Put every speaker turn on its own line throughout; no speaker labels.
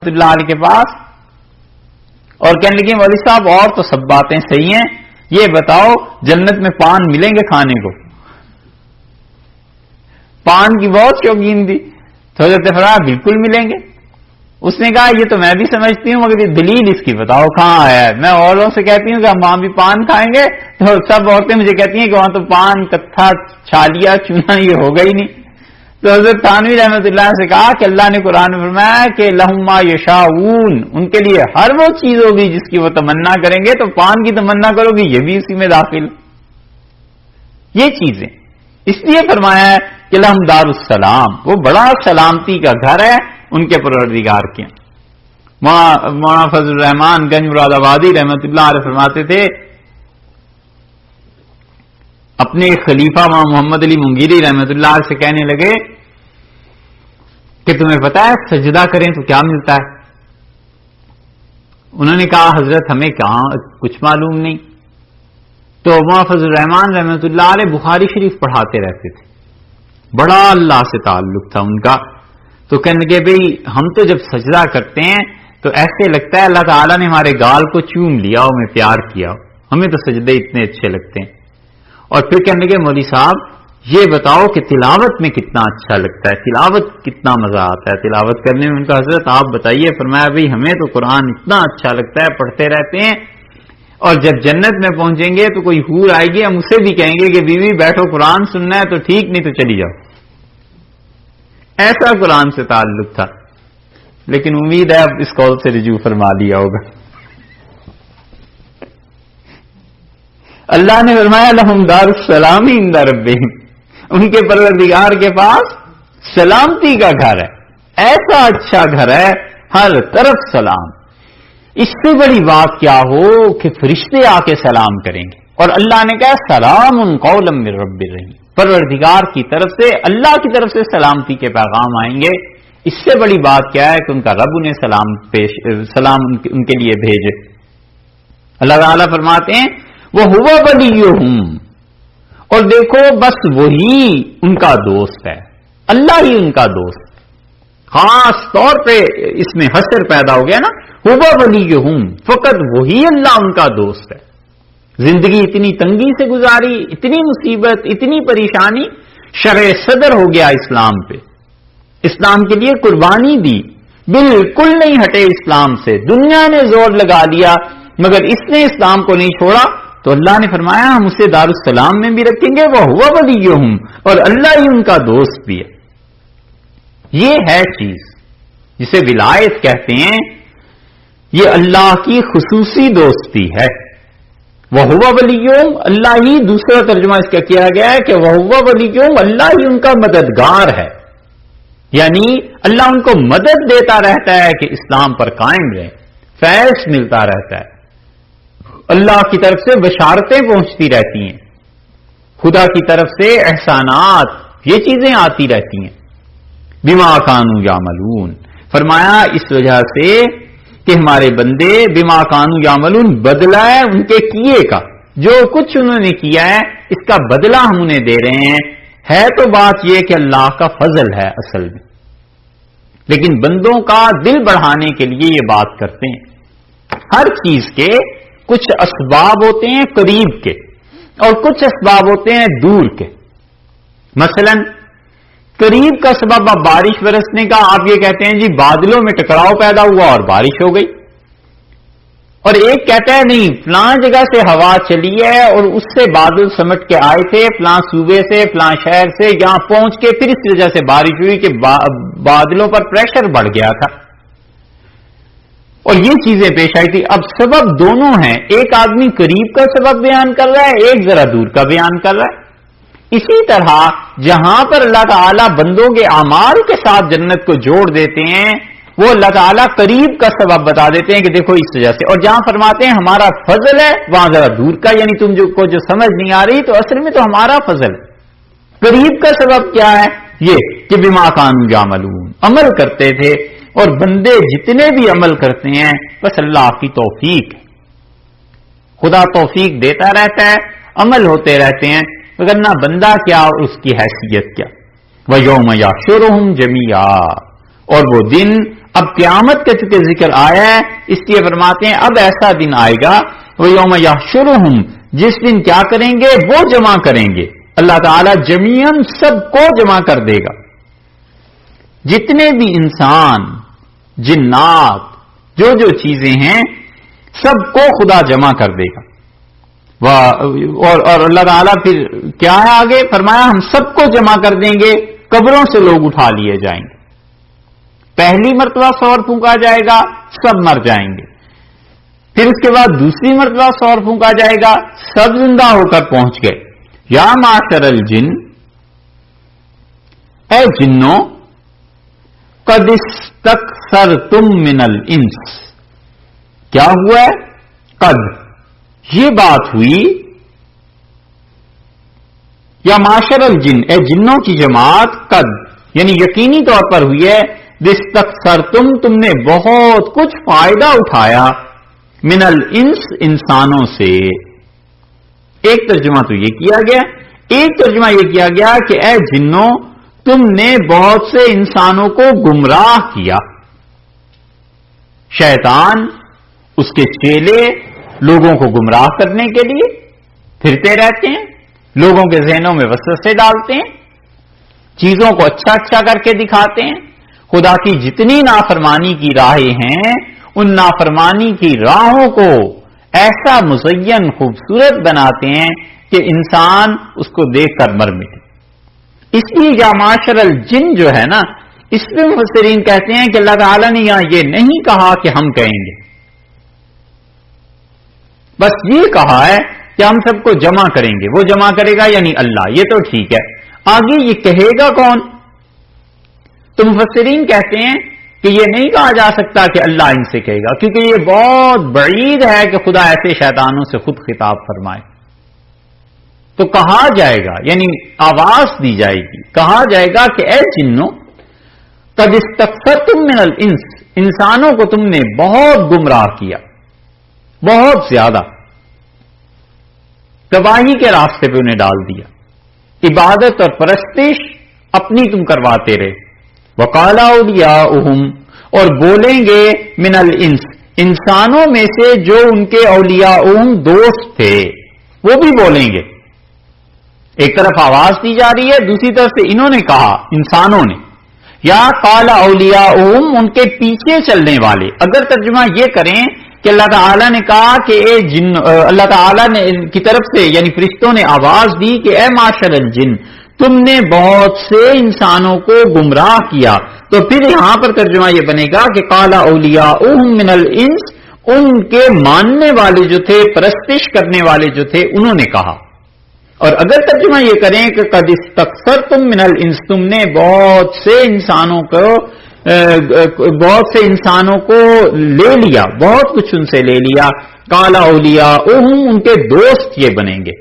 اللہ علیہ کے پاس اور کہنے لگے مولوی صاحب اور تو سب باتیں صحیح ہیں، یہ بتاؤ جنت میں پان ملیں گے کھانے کو؟ پان کی بہت شوقین تھی تو حضرت فرمایا بالکل ملیں گے۔ اس نے کہا یہ تو میں بھی سمجھتی ہوں مگر یہ دلیل اس کی بتاؤ کہاں آیا ہے؟ میں اوروں سے کہتی ہوں کہ ہم وہاں بھی پان کھائیں گے تو سب عورتیں مجھے کہتی ہیں کہ وہاں تو پان کتھا چھالیا چونا یہ ہوگا ہی نہیں۔ تو حضرت تھانوی رحمۃ اللہ سے کہا کہ اللہ نے قرآن میں فرمایا کہ لہم ما یشاؤون، ان کے لیے ہر وہ چیز ہوگی جس کی وہ تمنا کریں گے، تو پان کی تمنا کرو گی یہ بھی اسی میں داخل۔ یہ چیزیں اس لیے فرمایا ہے کہ لہم دار السلام، وہ بڑا سلامتی کا گھر ہے ان کے پروردگار کے۔ مولانا فضل الرحمان گنج مراد آبادی رحمۃ اللہ علیہ فرماتے تھے اپنے خلیفہ محمد علی منگیری رحمۃ اللہ علیہ سے کہنے لگے کہ تمہیں پتا ہے سجدہ کریں تو کیا ملتا ہے؟ انہوں نے کہا حضرت ہمیں کہاں کچھ معلوم نہیں۔ تو مولانا فضل الرحمان رحمۃ اللہ علیہ بخاری شریف پڑھاتے رہتے تھے، بڑا اللہ سے تعلق تھا ان کا۔ تو کہنے لگے بھئی ہم تو جب سجدہ کرتے ہیں تو ایسے لگتا ہے اللہ تعالیٰ نے ہمارے گال کو چوم لیا ہو، ہمیں پیار کیا ہو، ہمیں تو سجدے اتنے اچھے لگتے ہیں۔ اور پھر کہنے لگے مولوی صاحب یہ بتاؤ کہ تلاوت میں کتنا اچھا لگتا ہے، تلاوت کتنا مزہ آتا ہے تلاوت کرنے میں؟ ان کا حضرت آپ بتائیے۔ فرمایا بھئی ہمیں تو قرآن اتنا اچھا لگتا ہے، پڑھتے رہتے ہیں، اور جب جنت میں پہنچیں گے تو کوئی حور آئے گی ہم اسے بھی کہیں گے کہ بیوی بیٹھو قرآن سننا ہے تو ٹھیک، نہیں تو چلی جاؤ۔ ایسا قرآن سے تعلق تھا، لیکن امید ہے اب اس قول سے رجوع فرما لیا ہوگا۔ اللہ نے فرمایا لہم دار السلام عند ربہم، ان کے پروردگار کے پاس سلامتی کا گھر ہے، ایسا اچھا گھر ہے ہر طرف سلام۔ اس سے بڑی بات کیا ہو کہ فرشتے آ کے سلام کریں گے، اور اللہ نے کہا سلام قولا من رب الرحیم، پروردگار کی طرف سے اللہ کی طرف سے سلامتی کے پیغام آئیں گے۔ اس سے بڑی بات کیا ہے کہ ان کا رب انہیں سلام ان کے لیے بھیجے۔ اللہ تعالیٰ فرماتے ہیں وہ ہوا ولیہم، اور دیکھو بس وہی ان کا دوست ہے، اللہ ہی ان کا دوست۔ خاص طور پہ اس میں حسر پیدا ہو گیا نا، ہوا ولیہم، فقط وہی اللہ ان کا دوست ہے۔ زندگی اتنی تنگی سے گزاری، اتنی مصیبت، اتنی پریشانی، شرح صدر ہو گیا اسلام پہ، اسلام کے لیے قربانی دی، بالکل نہیں ہٹے اسلام سے، دنیا نے زور لگا لیا مگر اس نے اسلام کو نہیں چھوڑا، تو اللہ نے فرمایا ہم اسے دارالسلام میں بھی رکھیں گے، وہ ہوا ولیہم، اور اللہ ہی ان کا دوست بھی ہے۔ یہ ہے چیز جسے ولایت کہتے ہیں، یہ اللہ کی خصوصی دوستی ہے۔ وَهُوَ وَلِيُّهُمْ، اللہ ہی، دوسرا ترجمہ اس کا کیا گیا ہے کہ وَهُوَ وَلِيُّهُمْ، اللہ ہی ان کا مددگار ہے، یعنی اللہ ان کو مدد دیتا رہتا ہے کہ اسلام پر قائم رہے، فیض ملتا رہتا ہے، اللہ کی طرف سے بشارتیں پہنچتی رہتی ہیں، خدا کی طرف سے احسانات، یہ چیزیں آتی رہتی ہیں۔ بما کانوا یعملون، فرمایا اس وجہ سے کہ ہمارے بندے بما کانوا یعملون، بدلہ ہے ان کے کیے کا، جو کچھ انہوں نے کیا ہے اس کا بدلہ ہم انہیں دے رہے ہیں۔ ہے تو بات یہ کہ اللہ کا فضل ہے اصل میں، لیکن بندوں کا دل بڑھانے کے لیے یہ بات کرتے ہیں۔ ہر چیز کے کچھ اسباب ہوتے ہیں قریب کے اور کچھ اسباب ہوتے ہیں دور کے۔ مثلا قریب کا سبب اب بارش برسنے کا، آپ یہ کہتے ہیں جی بادلوں میں ٹکراؤ پیدا ہوا اور بارش ہو گئی، اور ایک کہتا ہے نہیں فلاں جگہ سے ہوا چلی ہے اور اس سے بادل سمٹ کے آئے تھے فلاں صوبے سے فلاں شہر سے، یہاں پہنچ کے پھر اس وجہ سے بارش ہوئی کہ بادلوں پر پریشر بڑھ گیا تھا، اور یہ چیزیں پیش آئی تھی۔ اب سبب دونوں ہیں، ایک آدمی قریب کا سبب بیان کر رہا ہے، ایک ذرا دور کا بیان کر رہا ہے۔ اسی طرح جہاں پر اللہ تعالیٰ بندوں کے اعمال کے ساتھ جنت کو جوڑ دیتے ہیں، وہ اللہ تعالیٰ قریب کا سبب بتا دیتے ہیں کہ دیکھو اس وجہ سے، اور جہاں فرماتے ہیں ہمارا فضل ہے وہاں ذرا دور کا، یعنی تم کو جو سمجھ نہیں آ رہی تو اصل میں تو ہمارا فضل ہے۔ قریب کا سبب کیا ہے؟ یہ کہ بما کانوا یعملون، عمل کرتے تھے، اور بندے جتنے بھی عمل کرتے ہیں بس اللہ کی توفیق ہے، خدا توفیق دیتا رہتا ہے، عمل ہوتے رہتے ہیں، ورنہ بندہ کیا اور اس کی حیثیت کیا۔ وَيَوْمَ يَحْشُرُهُمْ جَمِيعًا، اور وہ دن اب قیامت کا چونکہ ذکر آیا ہے اس لیے فرماتے ہیں اب ایسا دن آئے گا وَيَوْمَ يَحْشُرُهُمْ، جس دن کیا کریں گے؟ وہ جمع کریں گے، اللہ تعالیٰ جمیعاً سب کو جمع کر دے گا، جتنے بھی انسان جنات جو چیزیں ہیں سب کو خدا جمع کر دے گا۔ اور اللہ تعالیٰ پھر کیا ہے آگے فرمایا ہم سب کو جمع کر دیں گے، قبروں سے لوگ اٹھا لیے جائیں گے، پہلی مرتبہ سور پھونکا جائے گا سب مر جائیں گے، پھر اس کے بعد دوسری مرتبہ سور پھونکا جائے گا سب زندہ ہو کر پہنچ گئے۔ یا معشر الجن، اے جنوں، قد استکثرتم من الانس، کیا ہوا ہے؟ قد، یہ بات ہوئی، یا معشر الجن، اے جنوں کی جماعت، قد یعنی یقینی طور پر ہوئی ہے، استکثرتم، تم نے بہت کچھ فائدہ اٹھایا، من الانس، انسانوں سے۔ ایک ترجمہ تو یہ کیا گیا، ایک ترجمہ یہ کیا گیا کہ اے جنوں تم نے بہت سے انسانوں کو گمراہ کیا۔ شیطان، اس کے چیلے لوگوں کو گمراہ کرنے کے لیے پھرتے رہتے ہیں، لوگوں کے ذہنوں میں وسوسے ڈالتے ہیں، چیزوں کو اچھا اچھا کر کے دکھاتے ہیں۔ خدا کی جتنی نافرمانی کی راہیں ہیں ان نافرمانی کی راہوں کو ایسا مزین خوبصورت بناتے ہیں کہ انسان اس کو دیکھ کر مر مٹے۔ اس لیے یا معاشر الجن جو ہے نا، اس میں مفسرین کہتے ہیں کہ اللہ تعالیٰ نے یہاں یہ نہیں کہا کہ ہم کہیں گے، بس یہ کہا ہے کہ ہم سب کو جمع کریں گے، وہ جمع کرے گا یعنی اللہ، یہ تو ٹھیک ہے، آگے یہ کہے گا کون؟ تو مفسرین کہتے ہیں کہ یہ نہیں کہا جا سکتا کہ اللہ ان سے کہے گا، کیونکہ یہ بہت بعید ہے کہ خدا ایسے شیطانوں سے خود خطاب فرمائے۔ تو کہا جائے گا یعنی آواز دی جائے گی، کہا جائے گا کہ اے جنوں، قد استکثرتم من الانس، انسانوں کو تم نے بہت گمراہ کیا، بہت زیادہ تباہی کے راستے پہ انہیں ڈال دیا، عبادت اور پرستش اپنی تم کرواتے رہے۔ وقال اولیاؤہم، اور بولیں گے من الانس، انسانوں میں سے جو ان کے اولیاؤہم دوست تھے وہ بھی بولیں گے۔ ایک طرف آواز دی جا رہی ہے، دوسری طرف سے انہوں نے کہا، انسانوں نے، یا قال اولیاؤہم، ان کے پیچھے چلنے والے۔ اگر ترجمہ یہ کریں کہ اللہ تعالیٰ نے کہا کہ اے جن، اللہ تعالیٰ نے کی طرف سے یعنی فرشتوں نے آواز دی کہ اے معاشر الجن، تم نے بہت سے انسانوں کو گمراہ کیا، تو پھر یہاں پر ترجمہ یہ بنے گا کہ قال اولیاؤہم من الانس، ان کے ماننے والے جو تھے، پرستش کرنے والے جو تھے، انہوں نے کہا۔ اور اگر ترجمہ یہ کریں کہ قد استکثرتم من الانس، تم نے بہت سے انسانوں کو لے لیا، بہت کچھ ان سے لے لیا، قال اولیاؤہم، ان کے دوست یہ بنیں گے۔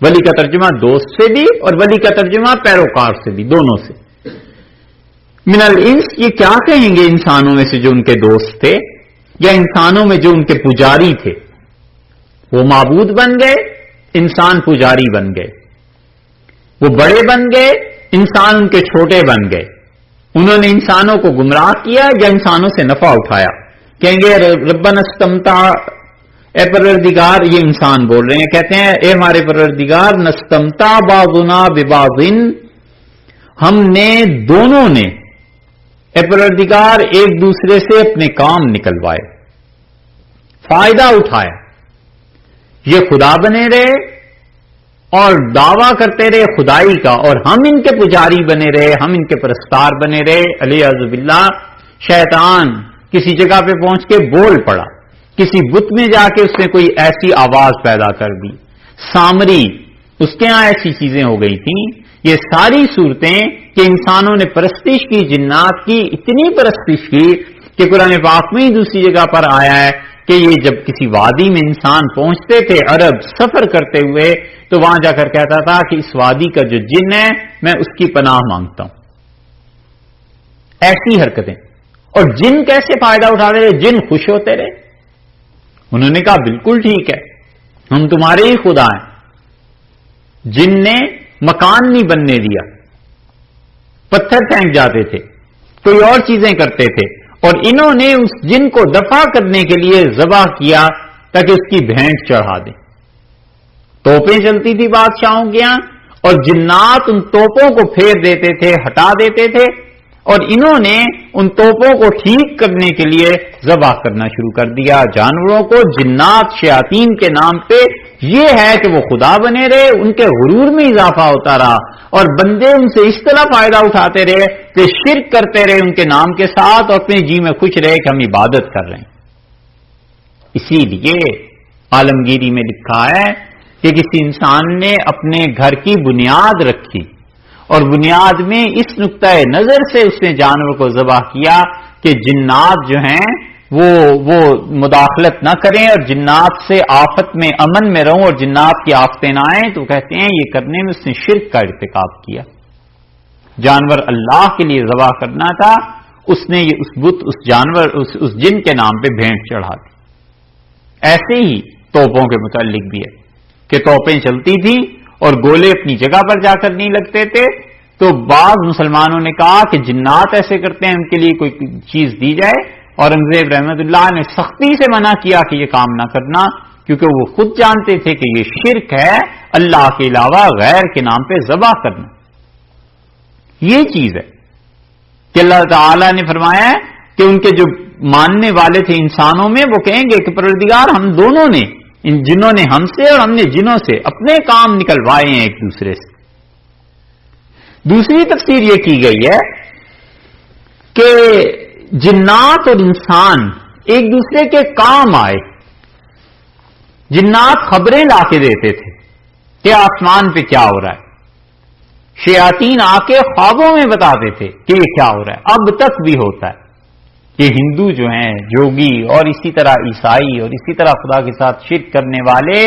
ولی کا ترجمہ دوست سے بھی اور ولی کا ترجمہ پیروکار سے بھی، دونوں سے۔ من الانس، یہ کیا کہیں گے انسانوں میں سے جو ان کے دوست تھے، یا انسانوں میں جو ان کے پجاری تھے؟ وہ معبود بن گئے، انسان پجاری بن گئے، وہ بڑے بن گئے، انسان ان کے چھوٹے بن گئے۔ انہوں نے انسانوں کو گمراہ کیا یا انسانوں سے نفع اٹھایا؟ کہیں گے ربنا استمتع، اے پروردگار، یہ انسان بول رہے ہیں، کہتے ہیں اے ہمارے پروردگار، نستمتع بعضنا ببعض، ہم نے دونوں نے، اے پروردگار، ایک دوسرے سے اپنے کام نکلوائے، فائدہ اٹھایا، یہ خدا بنے رہے اور دعویٰ کرتے رہے خدائی کا، اور ہم ان کے پجاری بنے رہے، ہم ان کے پرستار بنے رہے۔ علیہ باللہ، شیطان کسی جگہ پہ پہنچ کے بول پڑا، کسی بت میں جا کے اس نے کوئی ایسی آواز پیدا کر دی، سامری، اس کے ہاں ایسی چیزیں ہو گئی تھیں۔ یہ ساری صورتیں کہ انسانوں نے پرستش کی، جنات کی اتنی پرستش کی کہ قرآن پاک میں ہی دوسری جگہ پر آیا ہے کہ یہ جب کسی وادی میں انسان پہنچتے تھے، عرب سفر کرتے ہوئے، تو وہاں جا کر کہتا تھا کہ اس وادی کا جو جن ہے میں اس کی پناہ مانگتا ہوں۔ ایسی حرکتیں، اور جن کیسے فائدہ اٹھاتے رہے؟ جن خوش ہوتے رہے، انہوں نے کہا بالکل ٹھیک ہے، ہم تمہارے ہی خدا ہیں۔ جن نے مکان نہیں بننے دیا، پتھر پھینک جاتے تھے، کوئی اور چیزیں کرتے تھے، اور انہوں نے اس جن کو دفع کرنے کے لیے ذبح کیا تاکہ اس کی بھینٹ چڑھا دیں۔ توپیں چلتی تھی بادشاہوں کے یہاں، اور جنات ان توپوں کو پھیر دیتے تھے، ہٹا دیتے تھے، اور انہوں نے ان توپوں کو ٹھیک کرنے کے لیے ذبح کرنا شروع کر دیا جانوروں کو، جنات شیاطین کے نام پہ۔ یہ ہے کہ وہ خدا بنے رہے، ان کے غرور میں اضافہ ہوتا رہا، اور بندے ان سے اس طرح فائدہ اٹھاتے رہے کہ شرک کرتے رہے ان کے نام کے ساتھ، اور اپنے جی میں خوش رہے کہ ہم عبادت کر رہے ہیں۔ اسی لیے عالمگیری میں لکھا ہے کہ کسی انسان نے اپنے گھر کی بنیاد رکھی، اور بنیاد میں اس نقطۂ نظر سے اس نے جانور کو ذبح کیا کہ جنات جو ہیں وہ مداخلت نہ کریں، اور جنات سے آفت میں امن میں رہوں، اور جنات کی آفتیں نہ آئیں، تو کہتے ہیں یہ کرنے میں اس نے شرک کا ارتکاب کیا۔ جانور اللہ کے لیے ذبح کرنا تھا، اس نے یہ اس جانور اس جن کے نام پہ بھینٹ چڑھا دی۔ ایسے ہی توپوں کے متعلق بھی ہے کہ توپیں چلتی تھیں اور گولے اپنی جگہ پر جا کر نہیں لگتے تھے، تو بعض مسلمانوں نے کہا کہ جنات ایسے کرتے ہیں، ان کے لیے کوئی چیز دی جائے، اور اورنگزیب رحمت اللہ نے سختی سے منع کیا کہ یہ کام نہ کرنا، کیونکہ وہ خود جانتے تھے کہ یہ شرک ہے اللہ کے علاوہ غیر کے نام پہ ذبح کرنا۔ یہ چیز ہے کہ اللہ تعالی نے فرمایا ہے کہ ان کے جو ماننے والے تھے انسانوں میں، وہ کہیں گے کہ پروردگار ہم دونوں نے، ان جنوں نے ہم سے اور ہم نے جنوں سے اپنے کام نکلوائے ہیں ایک دوسرے سے۔ دوسری تفسیر یہ کی گئی ہے کہ جنات اور انسان ایک دوسرے کے کام آئے۔ جنات خبریں لا کے دیتے تھے کہ آسمان پہ کیا ہو رہا ہے، شیاطین آ کے خوابوں میں بتاتے تھے کہ یہ کیا ہو رہا ہے، اب تک بھی ہوتا ہے۔ یہ ہندو جو ہیں جوگی، اور اسی طرح عیسائی، اور اسی طرح خدا کے ساتھ شرک کرنے والے،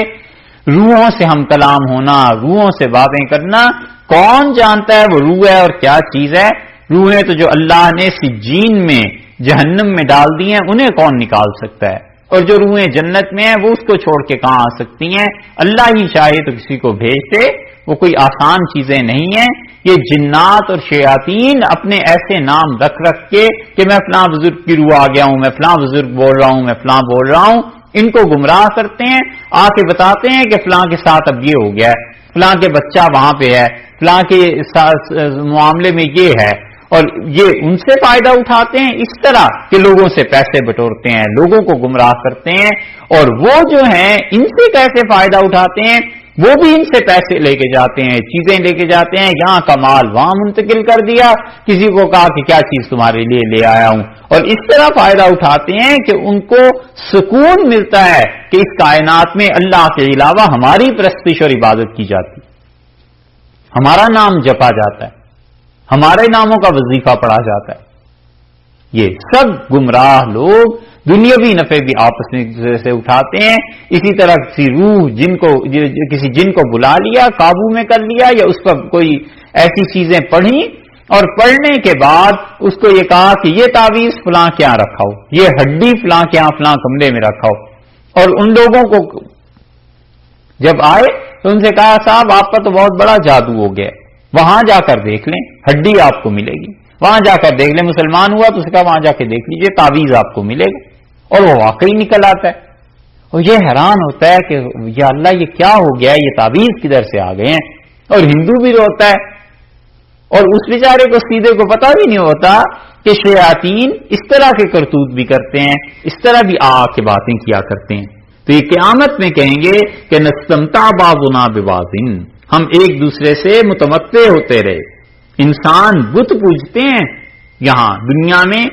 روحوں سے ہم کلام ہونا، روحوں سے باتیں کرنا، کون جانتا ہے وہ روح ہے اور کیا چیز ہے؟ روحیں تو جو اللہ نے سجین میں جہنم میں ڈال دی ہیں، انہیں کون نکال سکتا ہے؟ اور جو روحیں جنت میں ہیں وہ اس کو چھوڑ کے کہاں آ سکتی ہیں؟ اللہ ہی چاہے تو کسی کو بھیج دے، وہ کوئی آسان چیزیں نہیں ہیں۔ یہ جنات اور شیاطین اپنے ایسے نام رکھ کے کہ میں فلاں بزرگ کی روح آ گیا ہوں، میں فلاں بزرگ بول رہا ہوں، میں فلاں بول رہا ہوں، ان کو گمراہ کرتے ہیں، آ کے بتاتے ہیں کہ فلاں کے ساتھ اب یہ ہو گیا ہے، فلاں کے بچہ وہاں پہ ہے، فلاں کے معاملے میں یہ ہے، اور یہ ان سے فائدہ اٹھاتے ہیں اس طرح کہ لوگوں سے پیسے بٹورتے ہیں، لوگوں کو گمراہ کرتے ہیں، اور وہ جو ہیں ان سے کیسے فائدہ اٹھاتے ہیں؟ وہ بھی ان سے پیسے لے کے جاتے ہیں، چیزیں لے کے جاتے ہیں، یہاں کا مال وہاں منتقل کر دیا، کسی کو کہا کہ کیا چیز تمہارے لیے لے آیا ہوں، اور اس طرح فائدہ اٹھاتے ہیں کہ ان کو سکون ملتا ہے کہ اس کائنات میں اللہ کے علاوہ ہماری پرستش اور عبادت کی جاتی، ہمارا نام جپا جاتا ہے، ہمارے ناموں کا وظیفہ پڑھا جاتا ہے۔ یہ سب گمراہ لوگ دنیاوی نفع بھی آپس میں ایک دوسرے سے اٹھاتے ہیں۔ اسی طرح کسی روح کسی جن کو بلا لیا، قابو میں کر لیا، یا اس پر کوئی ایسی چیزیں پڑھی، اور پڑھنے کے بعد اس کو یہ کہا کہ یہ تعویذ فلاں کے یہاں رکھا ہو، یہ ہڈی فلاں کے یہاں فلاں کمرے میں رکھا ہو، اور ان لوگوں کو جب آئے تو ان سے کہا صاحب آپ کا تو بہت بڑا جادو ہو گیا، وہاں جا کر دیکھ لیں، ہڈی آپ کو ملے گی، وہاں جا کر دیکھ لیں۔ مسلمان ہوا تو اس کا وہاں جا کے دیکھ لیجئے، تعویذ آپ کو ملے گا، اور وہ واقعی نکل آتا ہے۔ اور یہ حیران ہوتا ہے کہ یا اللہ یہ کیا ہو گیا ہے، یہ تعویذ کدھر سے آ گئے ہیں؟ اور ہندو بھی روتا ہے، اور اس بیچارے کو سیدھے کو پتا بھی نہیں ہوتا کہ شیاطین اس طرح کے کرتوت بھی کرتے ہیں، اس طرح بھی کے باتیں کیا کرتے ہیں۔ تو یہ قیامت میں کہیں گے کہ نستمتع بعضنا ببعض، ہم ایک دوسرے سے متمتع ہوتے رہے۔ انسان بت پوجتے ہیں یہاں دنیا میں،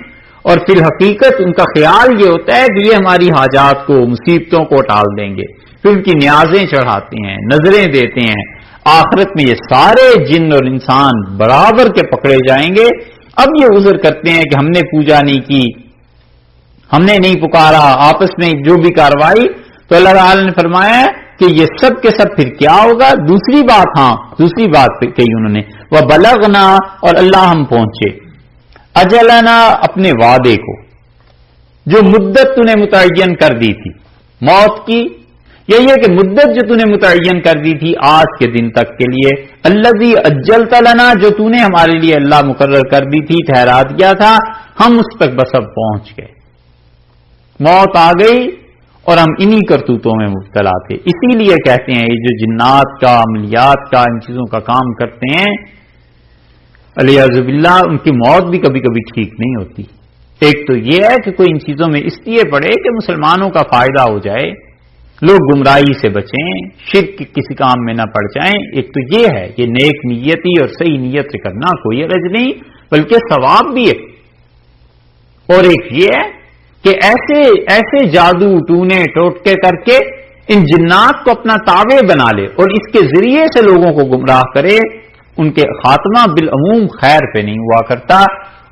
اور فی الحقیقت ان کا خیال یہ ہوتا ہے کہ یہ ہماری حاجات کو، مصیبتوں کو ٹال دیں گے، پھر ان کی نیازیں چڑھاتے ہیں، نظریں دیتے ہیں۔ آخرت میں یہ سارے جن اور انسان برابر کے پکڑے جائیں گے۔ اب یہ عذر کرتے ہیں کہ ہم نے پوجا نہیں کی، ہم نے نہیں پکارا، آپس میں جو بھی کاروائی، تو اللہ تعالی نے فرمایا کہ یہ سب کے سب پھر کیا ہوگا؟ دوسری بات کہی انہوں نے، وَبَلَغْنَا، اور اللہ ہم پہنچے، اجلنا، اپنے وعدے کو، جو مدت تو نے متعین کر دی تھی، موت کی یہی ہے کہ مدت جو تو نے متعین کر دی تھی آج کے دن تک کے لیے، الذی اجلت لنا، جو تو نے ہمارے لیے اللہ مقرر کر دی تھی، ٹھہرا دیا تھا، ہم اس تک بس اب پہنچ گئے، موت آ گئی اور ہم انہی کرتوتوں میں مبتلا تھے۔ اسی لیے کہتے ہیں یہ جو جنات کا، عملیات کا، ان چیزوں کا کام کرتے ہیں، علیہ باللہ، ان کی موت بھی کبھی کبھی ٹھیک نہیں ہوتی۔ ایک تو یہ ہے کہ کوئی ان چیزوں میں اس لیے پڑے کہ مسلمانوں کا فائدہ ہو جائے، لوگ گمراہی سے بچیں، شرک کسی کام میں نہ پڑ جائیں۔ ایک تو یہ ہے، یہ نیک نیتی اور صحیح نیت سے کرنا کوئی حرج نہیں، بلکہ ثواب بھی ہے۔ اور ایک یہ ہے کہ ایسے جادو ٹونے ٹوٹکے کر کے ان جنات کو اپنا تابع بنا لے اور اس کے ذریعے سے لوگوں کو گمراہ کرے، ان کے خاتمہ بالعموم خیر پہ نہیں ہوا کرتا،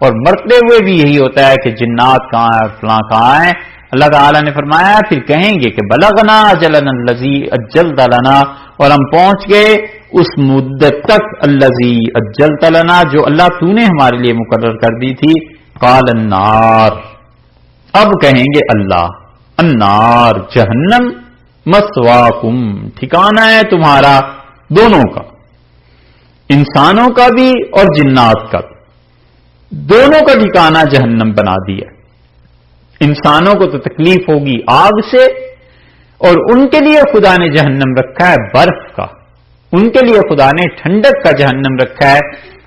اور مرتے ہوئے بھی یہی ہوتا ہے کہ جنات کہاں ہے، فلاں کہاں ہے۔ اللہ تعالیٰ نے فرمایا پھر کہیں گے کہ بلغنا اجلنا الذی اجلت لنا، اور ہم پہنچ گئے اس مدت تک الذی اجلت لنا جو اللہ تو نے ہمارے لیے مقرر کر دی تھی۔ قال النار، اب کہیں گے اللہ، النار جہنم، مثواکم ٹھکانہ ہے تمہارا دونوں کا، انسانوں کا بھی اور جنات کا بھی، دونوں کا ٹھکانہ جہنم بنا دیا۔ انسانوں کو تو تکلیف ہوگی آگ سے، اور ان کے لیے خدا نے جہنم رکھا ہے برف کا، ان کے لیے خدا نے ٹھنڈک کا جہنم رکھا ہے۔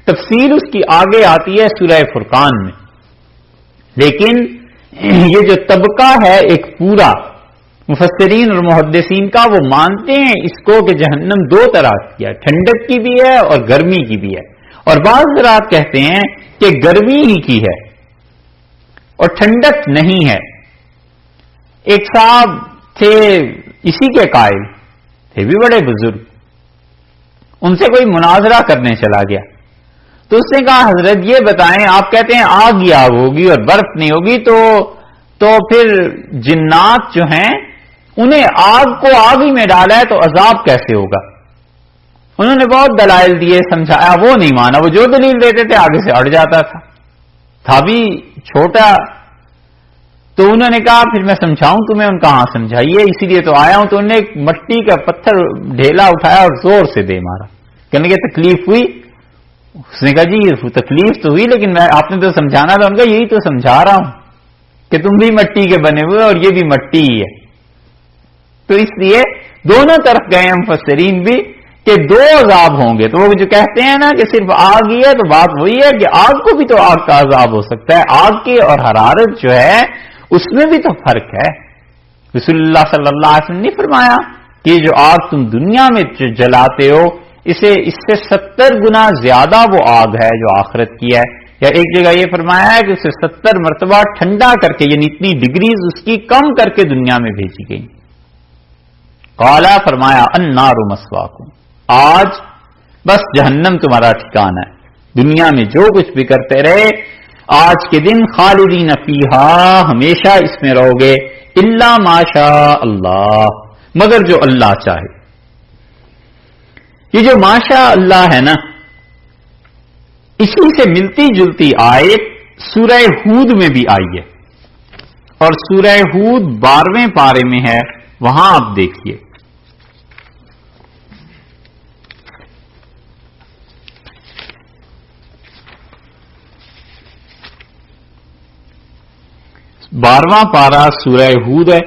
تفصیل اس کی آگے آتی ہے سورہ فرقان میں، لیکن یہ جو طبقہ ہے ایک پورا، مفسرین اور محدثین کا وہ مانتے ہیں اس کو کہ جہنم دو طرح کی ہے، ٹھنڈک کی بھی ہے اور گرمی کی بھی ہے، اور بعض حضرات کہتے ہیں کہ گرمی ہی کی ہے اور ٹھنڈک نہیں ہے۔ ایک صاحب تھے اسی کے قائل تھے، بھی بڑے بزرگ، ان سے کوئی مناظرہ کرنے چلا گیا تو اس نے کہا حضرت یہ بتائیں، آپ کہتے ہیں آگ ہی آگ ہوگی اور برف نہیں ہوگی، تو پھر جنات جو ہیں انہیں آگ کو آگ ہی میں ڈالا ہے تو عذاب کیسے ہوگا؟ انہوں نے بہت دلائل دیے، سمجھایا، وہ نہیں مانا، وہ جو دلیل دیتے تھے آگے سے اڑ جاتا تھا بھی چھوٹا۔ تو انہوں نے کہا پھر میں سمجھاؤں تمہیں، ان کا ہاں سمجھائیے، اسی لیے تو آیا ہوں۔ تو انہوں نے ایک مٹی کا پتھر ڈھیلا اٹھایا اور زور سے دے مارا، کہنے کہ تکلیف ہوئی؟ اس نے کہا جی تکلیف تو ہوئی، لیکن آپ نے تو سمجھانا تھا۔ ان کا یہی تو سمجھا رہا ہوں کہ تم بھی مٹی کے بنے ہوئے اور یہ بھی مٹی ہی ہے۔ تو اس لیے دونوں طرف گئے ہم مفسرین بھی کہ دو عذاب ہوں گے۔ تو وہ جو کہتے ہیں نا کہ صرف آگ ہی ہے، تو بات وہی ہے کہ آگ کو بھی تو آگ کا عذاب ہو سکتا ہے، آگ کی اور حرارت جو ہے اس میں بھی تو فرق ہے۔ رسول اللہ صلی اللہ علیہ وسلم نے فرمایا کہ جو آگ تم دنیا میں جلاتے ہو اس سے 70 گنا زیادہ وہ آگ ہے جو آخرت کی ہے، یا ایک جگہ یہ فرمایا ہے کہ اسے 70 مرتبہ ٹھنڈا کر کے، یعنی اتنی ڈگریز اس کی کم کر کے دنیا میں بھیجی گئی۔ قالا، فرمایا، النار مثواکم، آج بس جہنم تمہارا ٹھکانہ ہے، دنیا میں جو کچھ بھی کرتے رہے آج کے دن خالدین فیہا، ہمیشہ اس میں رہو گے، الا ما شاء اللہ، مگر جو اللہ چاہے۔ یہ جو ماشاء اللہ ہے نا، اسی سے ملتی جلتی آیت سورہ ہود میں بھی آئی ہے، اور سورہ ہود 12ویں پارے میں ہے، وہاں آپ دیکھیے۔ بارہواں پارہ سورہ ہود ہے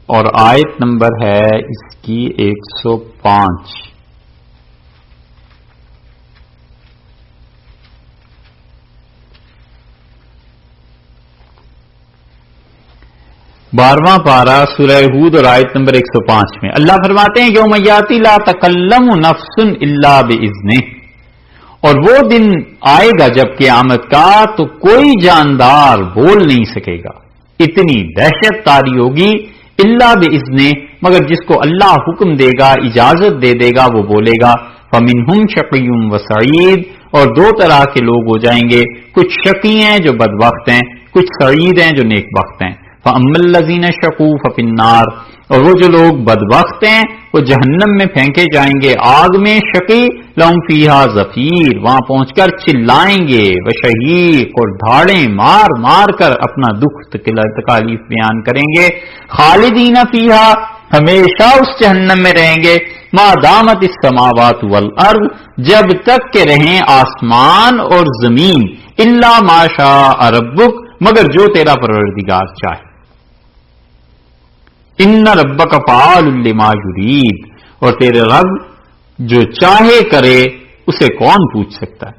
اور آیت نمبر ہے اس کی 105۔ بارہواں پارہ سورہ ہود اور آیت نمبر 105 میں اللہ فرماتے ہیں یوم یاتی لا تکلم نفس الا باذنہ، اور وہ دن آئے گا جب قیامت کا تو کوئی جاندار بول نہیں سکے گا، اتنی دہشت تاری ہوگی، الا باذنہ، مگر جس کو اللہ حکم دے گا، اجازت دے گا وہ بولے گا۔ فمنہم شقی و سعید، اور دو طرح کے لوگ ہو جائیں گے، کچھ شقی ہیں جو بدبخت ہیں، کچھ سعید ہیں جو نیک بخت ہیں۔ فاما الذین شقوا ففی النار، اور وہ جو لوگ بدبخت ہیں وہ جہنم میں پھینکے جائیں گے، آگ میں، شقی لہم فیہا زفیر، وہاں پہنچ کر چلائیں گے، وشہیق، اور دھاڑیں مار مار کر اپنا دکھ تکالیف بیان کریں گے، خالدین فیہا، ہمیشہ اس جہنم میں رہیں گے، ما دامت السماوات والارض، جب تک کہ رہیں آسمان اور زمین، الا ما شاء ربک، مگر جو تیرا پروردگار چاہے، ان ربک فعال لما یرید، اور تیرے رب جو چاہے کرے اسے کون پوچھ سکتا ہے،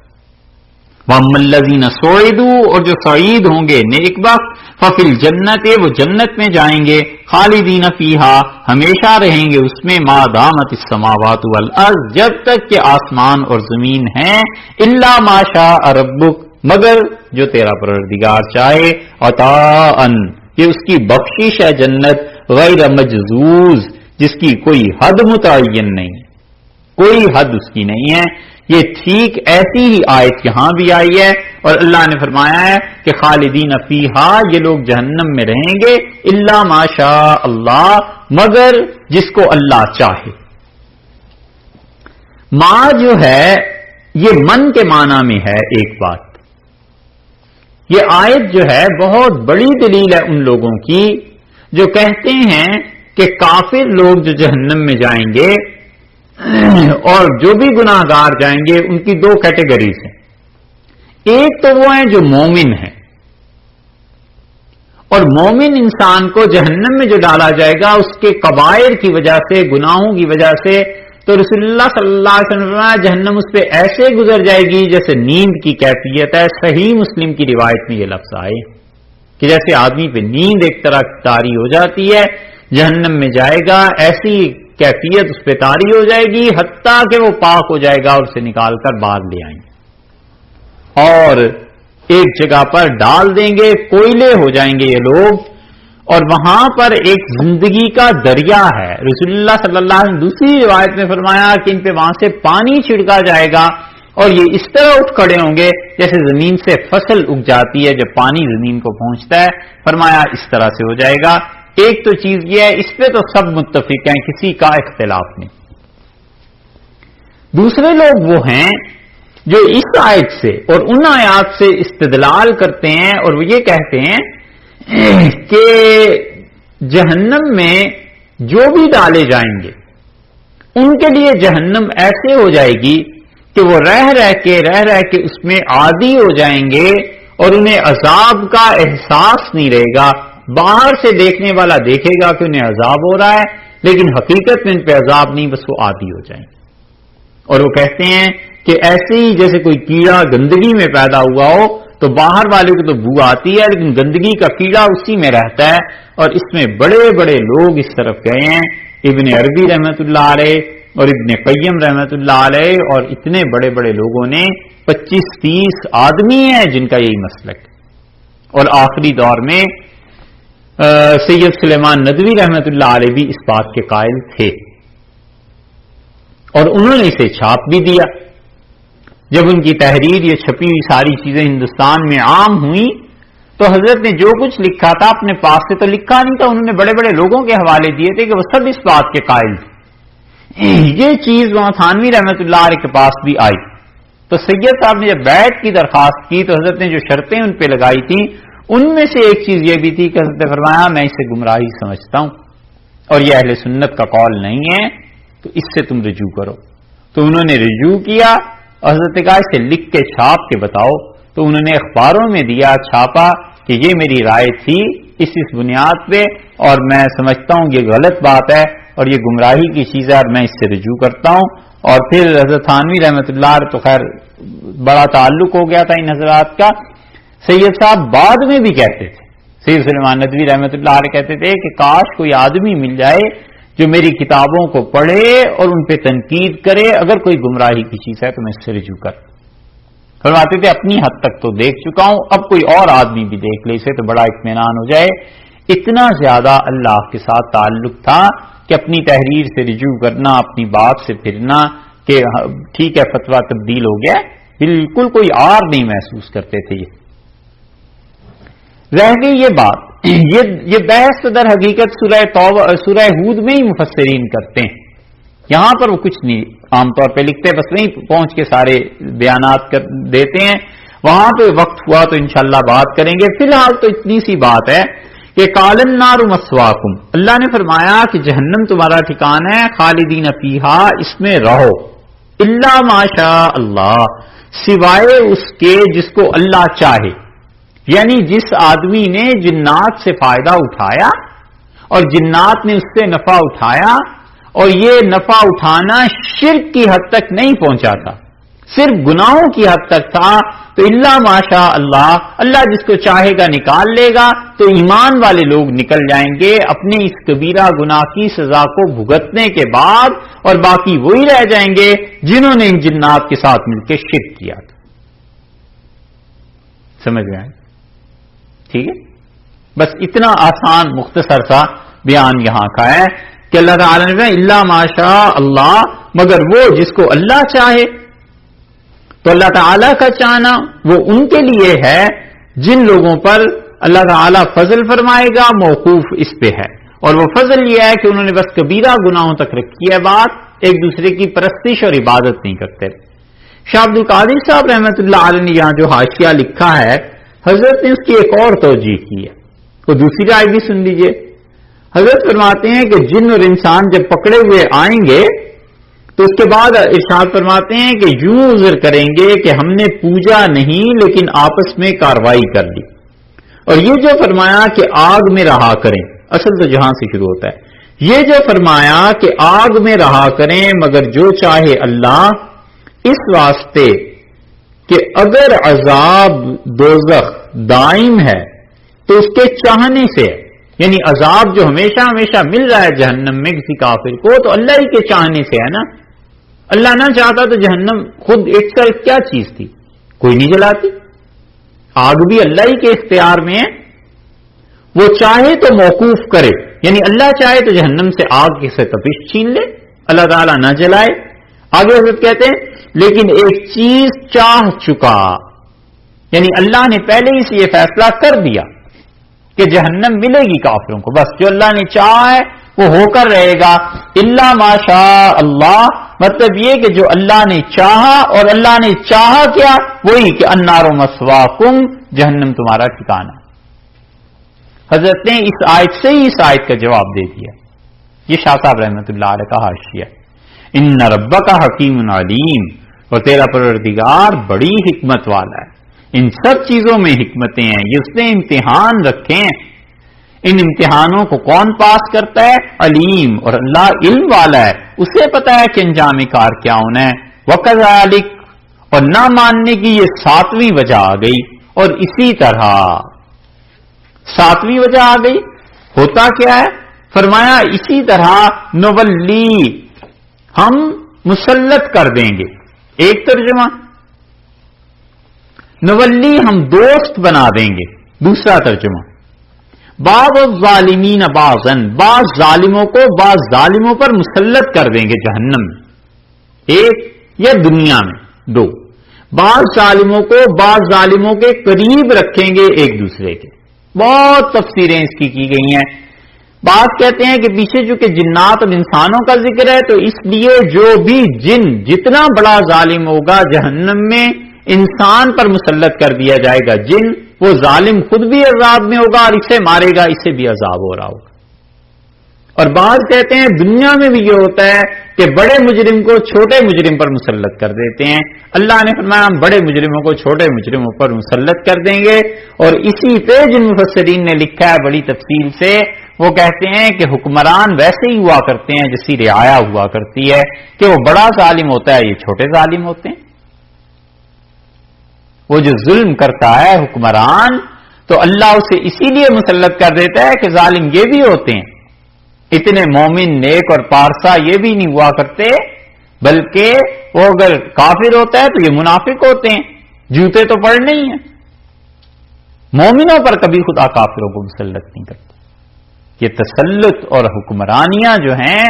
وَأَمَّا الَّذِينَ سُعِدُوا، اور جو سعید ہوں گے نیک بخت، فَفِي الْجَنَّةِ، وہ جنت میں جائیں گے، خالدین فیہا، ہمیشہ رہیں گے اس میں، ما دامت السماوات والارض، جب تک کہ آسمان اور زمین ہیں، الا ما شاء ربک، مگر جو تیرا پروردگار چاہے، عطاءً، یہ اس کی بخشش ہے جنت، غیر مجزوز، جس کی کوئی حد متعین نہیں ہے، کوئی حد اس کی نہیں ہے۔ یہ ٹھیک ایسی ہی آیت یہاں بھی آئی ہے، اور اللہ نے فرمایا ہے کہ خالدین فیہا، یہ لوگ جہنم میں رہیں گے، الا ما شاء اللہ، مگر جس کو اللہ چاہے۔ ما جو ہے یہ من کے معنی میں ہے ایک بات، یہ آیت جو ہے بہت بڑی دلیل ہے ان لوگوں کی جو کہتے ہیں کہ کافر لوگ جو جہنم میں جائیں گے اور جو بھی گناہ گار جائیں گے، ان کی دو کیٹیگریز ہیں، ایک تو وہ ہیں جو مومن ہیں، اور مومن انسان کو جہنم میں جو ڈالا جائے گا اس کے کبائر کی وجہ سے، گناہوں کی وجہ سے، تو رسول اللہ صلی اللہ علیہ وسلم جہنم اس پہ ایسے گزر جائے گی جیسے نیند کی کیفیت ہے۔ صحیح مسلم کی روایت میں یہ لفظ آئے کہ جیسے آدمی پہ نیند ایک طرح طاری ہو جاتی ہے، جہنم میں جائے گا، ایسی کیفیت اس پہ طاری ہو جائے گی حتیٰ کہ وہ پاک ہو جائے گا اور اسے نکال کر باہر لے آئیں گے اور ایک جگہ پر ڈال دیں گے، کوئلے ہو جائیں گے یہ لوگ، اور وہاں پر ایک زندگی کا دریا ہے۔ رسول اللہ صلی اللہ علیہ وسلم دوسری روایت میں فرمایا کہ ان پہ وہاں سے پانی چھڑکا جائے گا اور یہ اس طرح اٹھ کھڑے ہوں گے جیسے زمین سے فصل اگ جاتی ہے جب پانی زمین کو پہنچتا ہے، فرمایا اس طرح سے ہو جائے گا۔ ایک تو چیز یہ ہے، اس پہ تو سب متفق ہیں، کسی کا اختلاف نہیں۔ دوسرے لوگ وہ ہیں جو اس آیت سے اور ان آیات سے استدلال کرتے ہیں اور وہ یہ کہتے ہیں کہ جہنم میں جو بھی ڈالے جائیں گے ان کے لیے جہنم ایسے ہو جائے گی کہ وہ رہ رہ کے اس میں عادی ہو جائیں گے اور انہیں عذاب کا احساس نہیں رہے گا۔ باہر سے دیکھنے والا دیکھے گا کہ انہیں عذاب ہو رہا ہے، لیکن حقیقت میں ان پہ عذاب نہیں، بس وہ عادی ہو جائیں گے۔ اور وہ کہتے ہیں کہ ایسے ہی جیسے کوئی کیڑا گندگی میں پیدا ہوا ہو تو باہر والے کو تو بو آتی ہے، لیکن گندگی کا کیڑا اسی میں رہتا ہے، اور اس میں بڑے بڑے لوگ اس طرف گئے ہیں، ابن عربی رحمت اللہ علیہ اور ابن قیم رحمت اللہ علیہ، اور اتنے بڑے بڑے لوگوں نے 25-30 آدمی ہیں جن کا یہی مسلک، اور آخری دور میں سید سلیمان ندوی رحمت اللہ علیہ بھی اس بات کے قائل تھے، اور انہوں نے اسے چھاپ بھی دیا۔ جب ان کی تحریر یہ چھپی ہوئی ساری چیزیں ہندوستان میں عام ہوئی تو حضرت نے جو کچھ لکھا تھا اپنے پاس سے تو لکھا نہیں تھا، انہوں نے بڑے بڑے لوگوں کے حوالے دیے تھے کہ وہ سب اس بات کے قائل تھے۔ یہ چیز وہاں تھانوی رحمت اللہ علیہ کے پاس بھی آئی تو سید صاحب نے جب بیعت کی درخواست کی تو حضرت نے جو شرطیں ان پہ لگائی تھیں ان میں سے ایک چیز یہ بھی تھی کہ حضرت نے فرمایا میں اسے گمراہی سمجھتا ہوں اور یہ اہل سنت کا قول نہیں ہے، تو اس سے تم رجوع کرو۔ تو انہوں نے رجوع کیا اور حضرت نے کہا اسے لکھ کے چھاپ کے بتاؤ، تو انہوں نے اخباروں میں دیا، چھاپا کہ یہ میری رائے تھی اس بنیاد پہ، اور میں سمجھتا ہوں یہ غلط بات ہے اور یہ گمراہی کی چیز ہے اور میں اس سے رجوع کرتا ہوں۔ اور پھر حضرت تھانوی رحمت اللہ علیہ تو خیر بڑا تعلق ہو گیا تھا ان حضرات کا، سید صاحب بعد میں بھی کہتے تھے، سید سلیمان ندوی رحمت اللہ علیہ کہتے تھے کہ کاش کوئی آدمی مل جائے جو میری کتابوں کو پڑھے اور ان پہ تنقید کرے، اگر کوئی گمراہی کی چیز ہے تو میں اس سے رجوع کر۔ فرماتے تھے اپنی حد تک تو دیکھ چکا ہوں، اب کوئی اور آدمی بھی دیکھ لے اسے تو بڑا اطمینان ہو جائے۔ اتنا زیادہ اللہ کے ساتھ تعلق تھا کہ اپنی تحریر سے رجوع کرنا، اپنی بات سے پھرنا کہ ٹھیک ہے فتویٰ تبدیل ہو گیا، بالکل کوئی آر نہیں محسوس کرتے تھے۔ یہ رہ گئی یہ بات یہ بحث تو در حقیقت سورہ ہود میں ہی مفسرین کرتے ہیں، یہاں پر وہ کچھ نہیں عام طور پہ لکھتے، بس وہیں پہنچ کے سارے بیانات دیتے ہیں، وہاں پہ وقت ہوا تو انشاءاللہ بات کریں گے۔ فی الحال تو اتنی سی بات ہے کہ قال النار مسواکم، اللہ نے فرمایا کہ جہنم تمہارا ٹھکانہ ہے، خالدین فیہا، اس میں رہو، الا ما شاء اللہ، سوائے اس کے جس کو اللہ چاہے، یعنی جس آدمی نے جنات سے فائدہ اٹھایا اور جنات نے اس سے نفع اٹھایا، اور یہ نفع اٹھانا شرک کی حد تک نہیں پہنچا تھا، صرف گناہوں کی حد تک تھا، تو الا ماشاء اللہ، اللہ جس کو چاہے گا نکال لے گا، تو ایمان والے لوگ نکل جائیں گے اپنے اس کبیرہ گناہ کی سزا کو بھگتنے کے بعد، اور باقی وہی رہ جائیں گے جنہوں نے ان جنات کے ساتھ مل کے شرک کیا تھا۔ سمجھ گئے؟ ٹھیک ہے، بس اتنا آسان مختصر سا بیان یہاں کا ہے کہ اللہ تعالی نے الا ماشاء اللہ، مگر وہ جس کو اللہ چاہے، تو اللہ تعالیٰ کا چاہنا وہ ان کے لیے ہے جن لوگوں پر اللہ تعالیٰ فضل فرمائے گا، موقوف اس پہ ہے، اور وہ فضل یہ ہے کہ انہوں نے بس کبیرہ گناہوں تک رکھی ہے بات، ایک دوسرے کی پرستش اور عبادت نہیں کرتے۔ شاہ عبد القادر صاحب رحمۃ اللہ علیہ نے یہاں جو حاشیہ لکھا ہے، حضرت نے اس کی ایک اور توجیہ کی ہے، تو دوسری رائے بھی سن لیجئے۔ حضرت فرماتے ہیں کہ جن اور انسان جب پکڑے ہوئے آئیں گے تو اس کے بعد ارشاد فرماتے ہیں کہ یوں عذر کریں گے کہ ہم نے پوجا نہیں لیکن آپس میں کاروائی کر لی، اور یہ جو فرمایا کہ آگ میں رہا کریں، اصل تو جہاں سے شروع ہوتا ہے، یہ جو فرمایا کہ آگ میں رہا کریں مگر جو چاہے اللہ، اس واسطے کہ اگر عذاب دوزخ دائم ہے تو اس کے چاہنے سے، یعنی عذاب جو ہمیشہ ہمیشہ مل رہا ہے جہنم میں کسی کافر کو، تو اللہ ہی کے چاہنے سے ہے نا۔ اللہ نہ چاہتا تو جہنم خود اٹ سیلف کیا چیز تھی، کوئی نہیں جلاتی، آگ بھی اللہ ہی کے اختیار میں ہے، وہ چاہے تو موقوف کرے، یعنی اللہ چاہے تو جہنم سے آگ سے تپش چھین لے، اللہ تعالیٰ نہ جلائے۔ آگے حضرت کہتے ہیں لیکن ایک چیز چاہ چکا، یعنی اللہ نے پہلے ہی سے یہ فیصلہ کر دیا کہ جہنم ملے گی کافروں کو، بس جو اللہ نے چاہا ہے وہ ہو کر رہے گا، الا ما شاء اللہ، مطلب یہ کہ جو اللہ نے چاہا، اور اللہ نے چاہا کیا، وہی کہ النار مسواکم، جہنم تمہارا ٹھکانہ۔ حضرت نے اس آیت سے ہی اس آیت کا جواب دے دیا، یہ شاہ صاحب رحمۃ اللہ علیہ کا حاشیہ، ان ربک حکیم علیم، اور تیرا پروردگار بڑی حکمت والا ہے، ان سب چیزوں میں حکمتیں ہیں، یہ اس نے امتحان رکھے ہیں، ان امتحانوں کو کون پاس کرتا ہے؟ علیم، اور اللہ علم والا ہے، اسے پتا ہے کہ انجام کار کیا ہونا ہے۔ وکذالک، اور نہ ماننے کی یہ 7ویں وجہ آ گئی، اور اسی طرح 7ویں وجہ آ گئی، ہوتا کیا ہے؟ فرمایا اسی طرح نولی، ہم مسلط کر دیں گے، ایک ترجمہ نولی، ہم دوست بنا دیں گے، دوسرا ترجمہ بعض الظالمین بعضاً، بعض ظالموں کو بعض ظالموں پر مسلط کر دیں گے جہنم میں، ایک یا دنیا میں، دو، بعض ظالموں کو بعض ظالموں کے قریب رکھیں گے ایک دوسرے کے، بہت تفسیریں اس کی گئی ہیں۔ بعض کہتے ہیں کہ پیچھے چونکہ جنات اور انسانوں کا ذکر ہے تو اس لیے جو بھی جن جتنا بڑا ظالم ہوگا جہنم میں انسان پر مسلط کر دیا جائے گا جن، وہ ظالم خود بھی عذاب میں ہوگا اور اسے مارے گا، اسے بھی عذاب ہو رہا ہوگا۔ اور بعض کہتے ہیں دنیا میں بھی یہ ہوتا ہے کہ بڑے مجرم کو چھوٹے مجرم پر مسلط کر دیتے ہیں، اللہ نے فرمایا ہم بڑے مجرموں کو چھوٹے مجرموں پر مسلط کر دیں گے۔ اور اسی پہ جن مفسرین نے لکھا ہے بڑی تفصیل سے، وہ کہتے ہیں کہ حکمران ویسے ہی ہوا کرتے ہیں جیسی رعایا ہوا کرتی ہے، کہ وہ بڑا ظالم ہوتا ہے، یہ چھوٹے ظالم ہوتے ہیں۔ وہ جو ظلم کرتا ہے حکمران تو اللہ اسے اسی لیے مسلط کر دیتا ہے کہ ظالم یہ بھی ہوتے ہیں، اتنے مومن نیک اور پارسا یہ بھی نہیں ہوا کرتے، بلکہ وہ اگر کافر ہوتا ہے تو یہ منافق ہوتے ہیں، جوتے تو پڑنے ہی ہیں۔ مومنوں پر کبھی خدا کافروں کو مسلط نہیں کرتا۔ یہ تسلط اور حکمرانیاں جو ہیں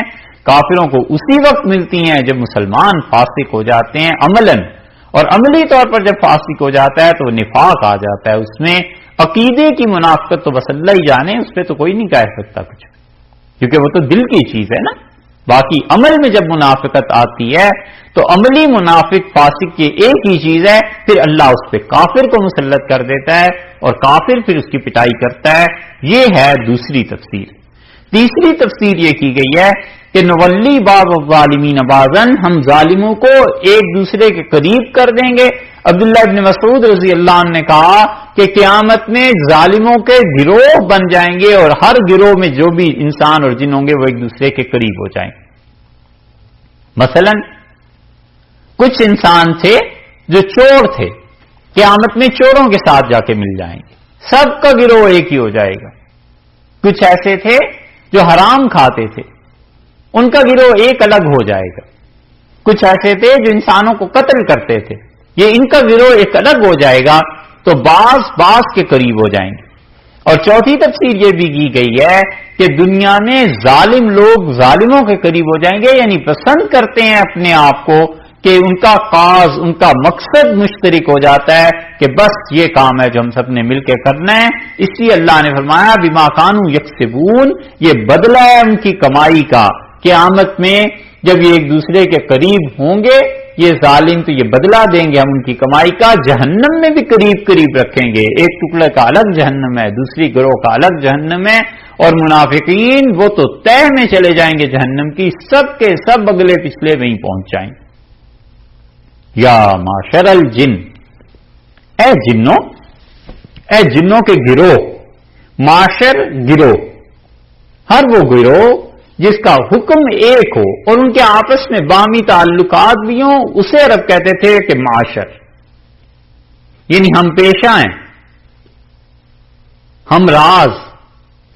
کافروں کو اسی وقت ملتی ہیں جب مسلمان فاسق ہو جاتے ہیں عملاً، اور عملی طور پر جب فاسق ہو جاتا ہے تو نفاق آ جاتا ہے اس میں، عقیدے کی منافقت تو بس اللہ ہی جانے، اس پہ تو کوئی نہیں کہہ سکتا کچھ، کیونکہ وہ تو دل کی چیز ہے نا۔ باقی عمل میں جب منافقت آتی ہے تو عملی منافق فاسق کی ایک ہی چیز ہے، پھر اللہ اس پہ کافر کو مسلط کر دیتا ہے اور کافر پھر اس کی پٹائی کرتا ہے۔ یہ ہے دوسری تفسیر۔ تیسری تفسیر یہ کی گئی ہے کہ نولی بعض الظالمین بعضا، ہم ظالموں کو ایک دوسرے کے قریب کر دیں گے۔ عبداللہ ابن مسعود رضی اللہ عنہ نے کہا کہ قیامت میں ظالموں کے گروہ بن جائیں گے اور ہر گروہ میں جو بھی انسان اور جن ہوں گے وہ ایک دوسرے کے قریب ہو جائیں گے۔ مثلا کچھ انسان تھے جو چور تھے، قیامت میں چوروں کے ساتھ جا کے مل جائیں گے، سب کا گروہ ایک ہی ہو جائے گا۔ کچھ ایسے تھے جو حرام کھاتے تھے، ان کا گروہ ایک الگ ہو جائے گا۔ کچھ ایسے تھے جو انسانوں کو قتل کرتے تھے، یہ ان کا گروہ ایک الگ ہو جائے گا، تو بعض کے قریب ہو جائیں گے۔ اور چوتھی تفسیر یہ بھی کی گئی ہے کہ دنیا میں ظالم لوگ ظالموں کے قریب ہو جائیں گے، یعنی پسند کرتے ہیں اپنے آپ کو کہ ان کا کاز، ان کا مقصد مشترک ہو جاتا ہے کہ بس یہ کام ہے جو ہم سب نے مل کے کرنا ہے۔ اس لیے اللہ نے فرمایا بما کانوا یکسبون، یہ بدلہ ہے ان کی کمائی کا۔ قیامت میں جب یہ ایک دوسرے کے قریب ہوں گے یہ ظالم، تو یہ بدلہ دیں گے ہم ان کی کمائی کا۔ جہنم میں بھی قریب قریب رکھیں گے، ایک ٹکڑے کا الگ جہنم ہے، دوسری گروہ کا الگ جہنم ہے، اور منافقین وہ تو تہ میں چلے جائیں گے جہنم کی، سب کے سب اگلے پچھلے میں ہی پہنچ جائیں گے۔ یا معشر الجن، اے جنوں، اے جنوں کے گروہ، معاشر گروہ، ہر وہ گروہ جس کا حکم ایک ہو اور ان کے آپس میں باہمی تعلقات بھی ہوں، اسے عرب کہتے تھے کہ معاشر، یعنی ہم پیشہ ہیں، ہم راز،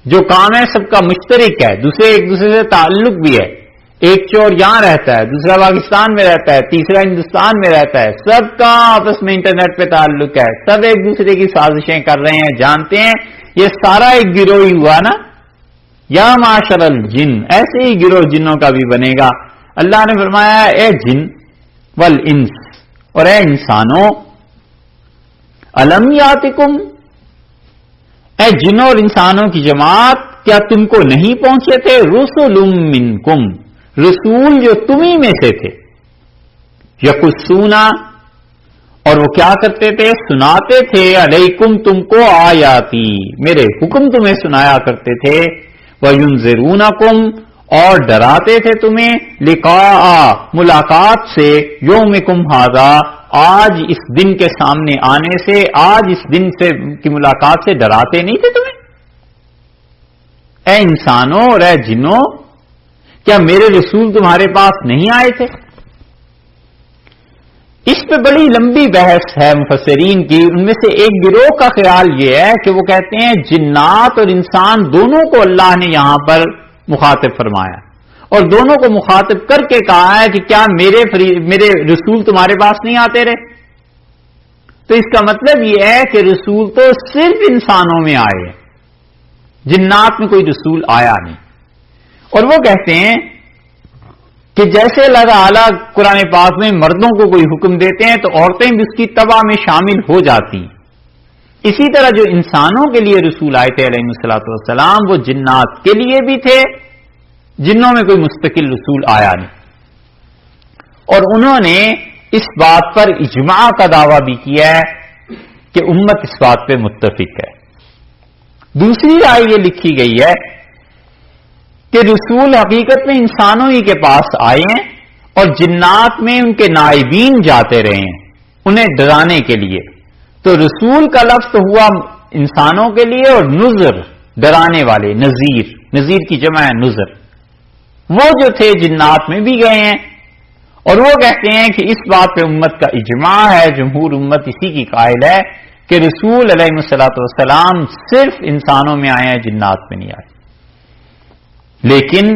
جو کام ہے سب کا مشترک ہے، ایک دوسرے سے تعلق بھی ہے۔ ایک چور یہاں رہتا ہے، دوسرا پاکستان میں رہتا ہے، تیسرا ہندوستان میں رہتا ہے، سب کا آپس میں انٹرنیٹ پہ تعلق ہے، سب ایک دوسرے کی سازشیں کر رہے ہیں، جانتے ہیں، یہ سارا ایک گروہ ہی ہوا نا۔ یا معاشر الجن، ایسے ہی گروہ جنوں کا بھی بنے گا۔ اللہ نے فرمایا اے جن والانس، اور اے انسانوں، الم یاتکم، اے جنوں اور انسانوں کی جماعت، کیا تم کو نہیں پہنچے تھے رسل منکم، رسول جو تمہیں میں سے تھے، یقصون، اور وہ کیا کرتے تھے، سناتے تھے، علیکم تم کو آیاتی، میرے حکم تمہیں سنایا کرتے تھے، وَيُنذِرُونَكُمْ، اور ڈراتے تھے تمہیں، لقاء، ملاقات سے، یومکم ھذا، آج اس دن کے سامنے آنے سے، آج اس دن سے کی ملاقات سے ڈراتے نہیں تھے تمہیں؟ اے انسانوں اور اے جنوں، کیا میرے رسول تمہارے پاس نہیں آئے تھے؟ اس پہ بڑی لمبی بحث ہے مفسرین کی۔ ان میں سے ایک گروہ کا خیال یہ ہے کہ وہ کہتے ہیں جنات اور انسان دونوں کو اللہ نے یہاں پر مخاطب فرمایا، اور دونوں کو مخاطب کر کے کہا ہے کہ کیا میرے رسول تمہارے پاس نہیں آتے رہے؟ تو اس کا مطلب یہ ہے کہ رسول تو صرف انسانوں میں آئے ہیں، جنات میں کوئی رسول آیا نہیں۔ اور وہ کہتے ہیں کہ جیسے اللہ تعالیٰ قرآن پاک میں مردوں کو کوئی حکم دیتے ہیں تو عورتیں بھی اس کی تبع میں شامل ہو جاتی، اسی طرح جو انسانوں کے لیے رسول آئے تھے علیہ الصلوۃ والسلام، وہ جنات کے لیے بھی تھے، جنوں میں کوئی مستقل رسول آیا نہیں۔ اور انہوں نے اس بات پر اجماع کا دعویٰ بھی کیا ہے کہ امت اس بات پہ متفق ہے۔ دوسری رائے یہ لکھی گئی ہے کہ رسول حقیقت میں انسانوں ہی کے پاس آئے ہیں اور جنات میں ان کے نائبین جاتے رہے ہیں انہیں ڈرانے کے لیے، تو رسول کا لفظ تو ہوا انسانوں کے لیے، اور نذر ڈرانے والے، نذیر کی جمع ہے نذر، وہ جو تھے جنات میں بھی گئے ہیں۔ اور وہ کہتے ہیں کہ اس بات پہ امت کا اجماع ہے، جمہور امت اسی کی قائل ہے کہ رسول علیہ الصلوۃ والسلام صرف انسانوں میں آئے ہیں، جنات میں نہیں آئے۔ لیکن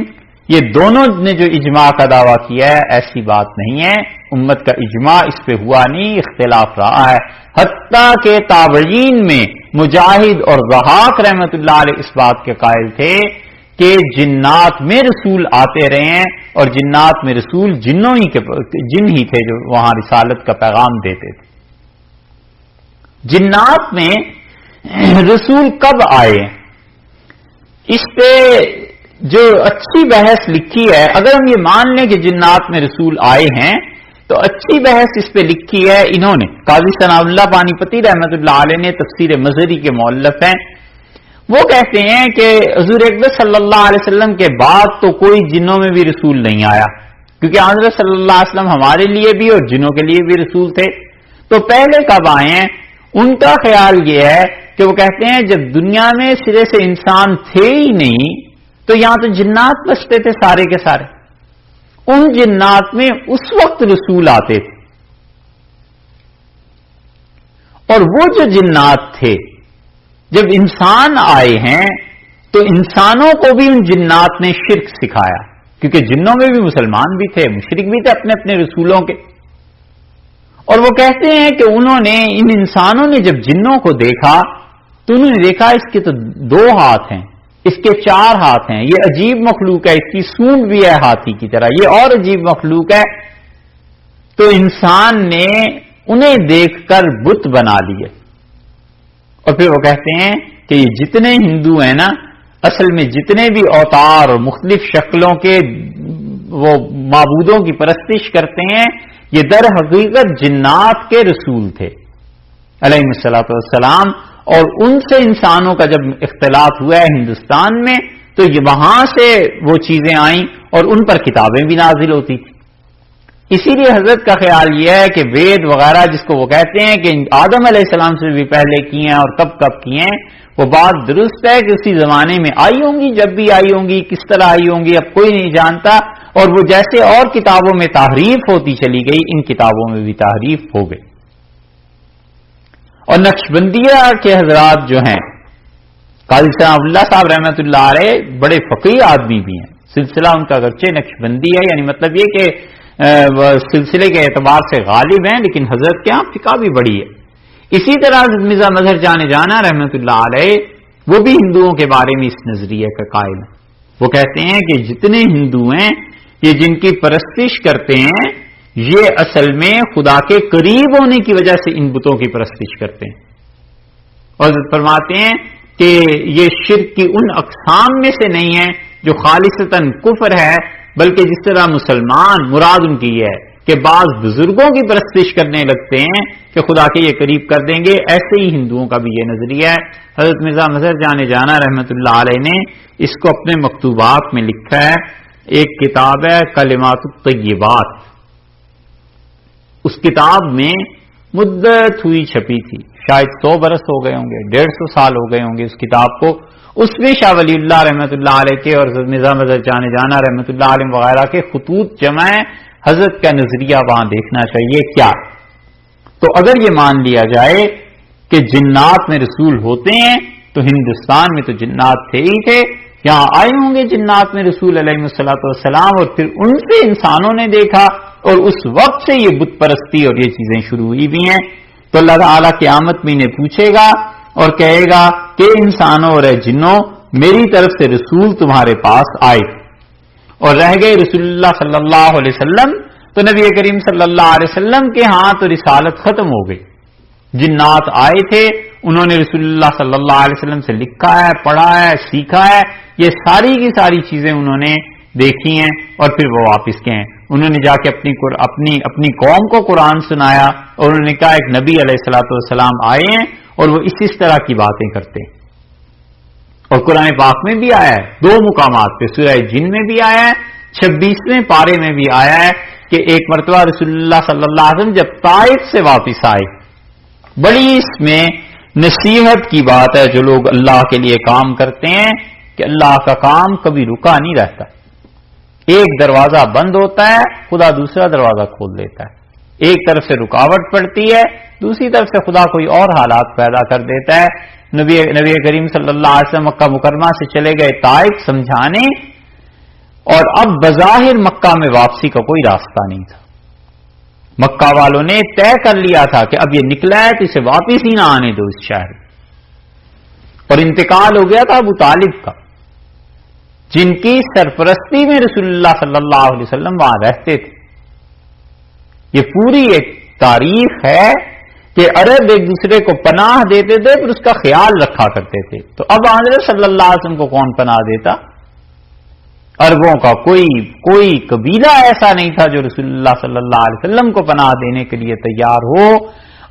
یہ دونوں نے جو اجماع کا دعویٰ کیا ہے ایسی بات نہیں ہے، امت کا اجماع اس پہ ہوا نہیں، اختلاف رہا ہے۔ حتیٰ کہ تابعین میں مجاہد اور ضحاک رحمت اللہ علیہ اس بات کے قائل تھے کہ جنات میں رسول آتے رہے ہیں، اور جنات میں رسول جن ہی تھے جو وہاں رسالت کا پیغام دیتے تھے۔ جنات میں رسول کب آئے، اس پہ جو اچھی بحث لکھی ہے، اگر ہم یہ مان لیں کہ جنات میں رسول آئے ہیں تو اچھی بحث اس پہ لکھی ہے انہوں نے، قاضی ثناء اللہ پانی پتی رحمۃ اللہ علیہ نے، تفسیر مظہری کے مؤلف ہیں۔ وہ کہتے ہیں کہ حضور اکبر صلی اللہ علیہ وسلم کے بعد تو کوئی جنوں میں بھی رسول نہیں آیا، کیونکہ حضرت صلی اللہ علیہ وسلم ہمارے لیے بھی اور جنوں کے لیے بھی رسول تھے۔ تو پہلے کب آئے ہیں؟ ان کا خیال یہ ہے کہ وہ کہتے ہیں جب دنیا میں سرے سے انسان تھے ہی نہیں تو یہاں تو جنات بستے تھے سارے کے سارے، ان جنات میں اس وقت رسول آتے تھے، اور وہ جو جنات تھے جب انسان آئے ہیں تو انسانوں کو بھی ان جنات نے شرک سکھایا، کیونکہ جنوں میں بھی مسلمان بھی تھے، مشرک بھی تھے اپنے اپنے رسولوں کے۔ اور وہ کہتے ہیں کہ انہوں نے، ان انسانوں نے جب جنوں کو دیکھا تو انہوں نے دیکھا اس کے تو 2 ہاتھ ہیں، اس کے 4 ہاتھ ہیں، یہ عجیب مخلوق ہے، اس کی سونڈ بھی ہے ہاتھی کی طرح، یہ اور عجیب مخلوق ہے۔ تو انسان نے انہیں دیکھ کر بت بنا لیے، اور پھر وہ کہتے ہیں کہ یہ جتنے ہندو ہیں نا، اصل میں جتنے بھی اوتار اور مختلف شکلوں کے وہ معبودوں کی پرستش کرتے ہیں، یہ در حقیقت جنات کے رسول تھے علیہ الصلوۃ والسلام، اور ان سے انسانوں کا جب اختلاط ہوا ہے ہندوستان میں تو یہ وہاں سے وہ چیزیں آئیں اور ان پر کتابیں بھی نازل ہوتی تھی۔ اسی لیے حضرت کا خیال یہ ہے کہ وید وغیرہ جس کو وہ کہتے ہیں کہ آدم علیہ السلام سے بھی پہلے کیے ہیں اور کب کب کیے ہیں، وہ بات درست ہے کہ اسی زمانے میں آئی ہوں گی، جب بھی آئی ہوں گی، کس طرح آئی ہوں گی اب کوئی نہیں جانتا، اور وہ جیسے اور کتابوں میں تحریف ہوتی چلی گئی، ان کتابوں میں بھی تحریف ہو گئی۔ اور نقشبندیہ کے حضرات جو ہیں، قاضی ثناء اللہ صاحب رحمۃ اللہ علیہ بڑے فقیہ آدمی بھی ہیں، سلسلہ ان کا اگرچہ نقشبندی ہے، یعنی مطلب یہ کہ سلسلے کے اعتبار سے غالب ہیں، لیکن حضرت کے ہاں فقہ بھی بڑی ہے۔ اسی طرح مرزا مظہر جان جانا رحمۃ اللہ علیہ وہ بھی ہندوؤں کے بارے میں اس نظریے کا قائل ہیں۔ وہ کہتے ہیں کہ جتنے ہندو ہیں یہ جن کی پرستش کرتے ہیں یہ اصل میں خدا کے قریب ہونے کی وجہ سے ان بتوں کی پرستش کرتے ہیں، اور فرماتے ہیں کہ یہ شرک کی ان اقسام میں سے نہیں ہے جو خالصتاً کفر ہے، بلکہ جس طرح مسلمان مراد ان کی ہے کہ بعض بزرگوں کی پرستش کرنے لگتے ہیں کہ خدا کے یہ قریب کر دیں گے، ایسے ہی ہندوؤں کا بھی یہ نظریہ ہے۔ حضرت مرزا مظہر جان جانا رحمۃ اللہ علیہ نے اس کو اپنے مکتوبات میں لکھا ہے، ایک کتاب ہے کلمات الطیبات، اس کتاب میں مدت ہوئی چھپی تھی، شاید 100 برس ہو گئے ہوں گے، 150 سال ہو گئے ہوں گے اس کتاب کو، اس میں شاہ ولی اللہ رحمۃ اللہ علیہ کے اور مرزا مظہر جان جانا رحمۃ اللہ علیہ وغیرہ کے خطوط جمع ہیں۔ حضرت کا نظریہ وہاں دیکھنا چاہیے کیا۔ تو اگر یہ مان لیا جائے کہ جنات میں رسول ہوتے ہیں تو ہندوستان میں تو جنات تھے ہی تھے، یہاں آئے ہوں گے جنات میں رسول علیہ الصلوۃ والسلام، اور پھر ان سے انسانوں نے دیکھا اور اس وقت سے یہ بت پرستی اور یہ چیزیں شروع ہوئی بھی ہیں۔ تو اللہ تعالیٰ قیامت میں انہیں پوچھے گا اور کہے گا کہ انسانوں اور جنوں میری طرف سے رسول تمہارے پاس آئے اور رہ گئے رسول اللہ صلی اللہ علیہ وسلم، تو نبی کریم صلی اللہ علیہ وسلم کے ہاں تو رسالت ختم ہو گئی۔ جنات آئے تھے، انہوں نے رسول اللہ صلی اللہ علیہ وسلم سے لکھا ہے، پڑھا ہے، سیکھا ہے، یہ ساری کی ساری چیزیں انہوں نے دیکھی ہیں، اور پھر وہ واپس گئے ہیں۔ انہوں نے جا کے اپنی قوم کو قرآن سنایا، اور انہوں نے کہا ایک نبی علیہ الصلوۃ والسلام آئے ہیں اور وہ اس طرح کی باتیں کرتے ہیں۔ اور قرآن پاک میں بھی آیا ہے 2 مقامات پہ، سورہ جن میں بھی آیا ہے، 26ویں پارے میں بھی آیا ہے کہ ایک مرتبہ رسول اللہ صلی اللہ علیہ وسلم جب طائف سے واپس آئے، بڑی اس میں نصیحت کی بات ہے جو لوگ اللہ کے لیے کام کرتے ہیں کہ اللہ کا کام کبھی رکا نہیں رہتا، ایک دروازہ بند ہوتا ہے خدا دوسرا دروازہ کھول دیتا ہے، ایک طرف سے رکاوٹ پڑتی ہے دوسری طرف سے خدا کوئی اور حالات پیدا کر دیتا ہے۔ نبی کریم صلی اللہ علیہ وسلم مکہ مکرمہ سے چلے گئے طائف سمجھانے، اور اب بظاہر مکہ میں واپسی کا کوئی راستہ نہیں تھا، مکہ والوں نے طے کر لیا تھا کہ اب یہ نکلا ہے تو اسے واپس ہی نہ آنے دو اس شہر، اور انتقال ہو گیا تھا ابو طالب کا جن کی سرپرستی میں رسول اللہ صلی اللہ علیہ وسلم وہاں رہتے تھے۔ یہ پوری ایک تاریخ ہے کہ عرب ایک دوسرے کو پناہ دیتے تھے پھر اس کا خیال رکھا کرتے تھے. تو اب حضرت صلی اللہ علیہ وسلم کو کون پناہ دیتا؟ عربوں کا کوئی قبیلہ ایسا نہیں تھا جو رسول اللہ صلی اللہ علیہ وسلم کو پناہ دینے کے لیے تیار ہو.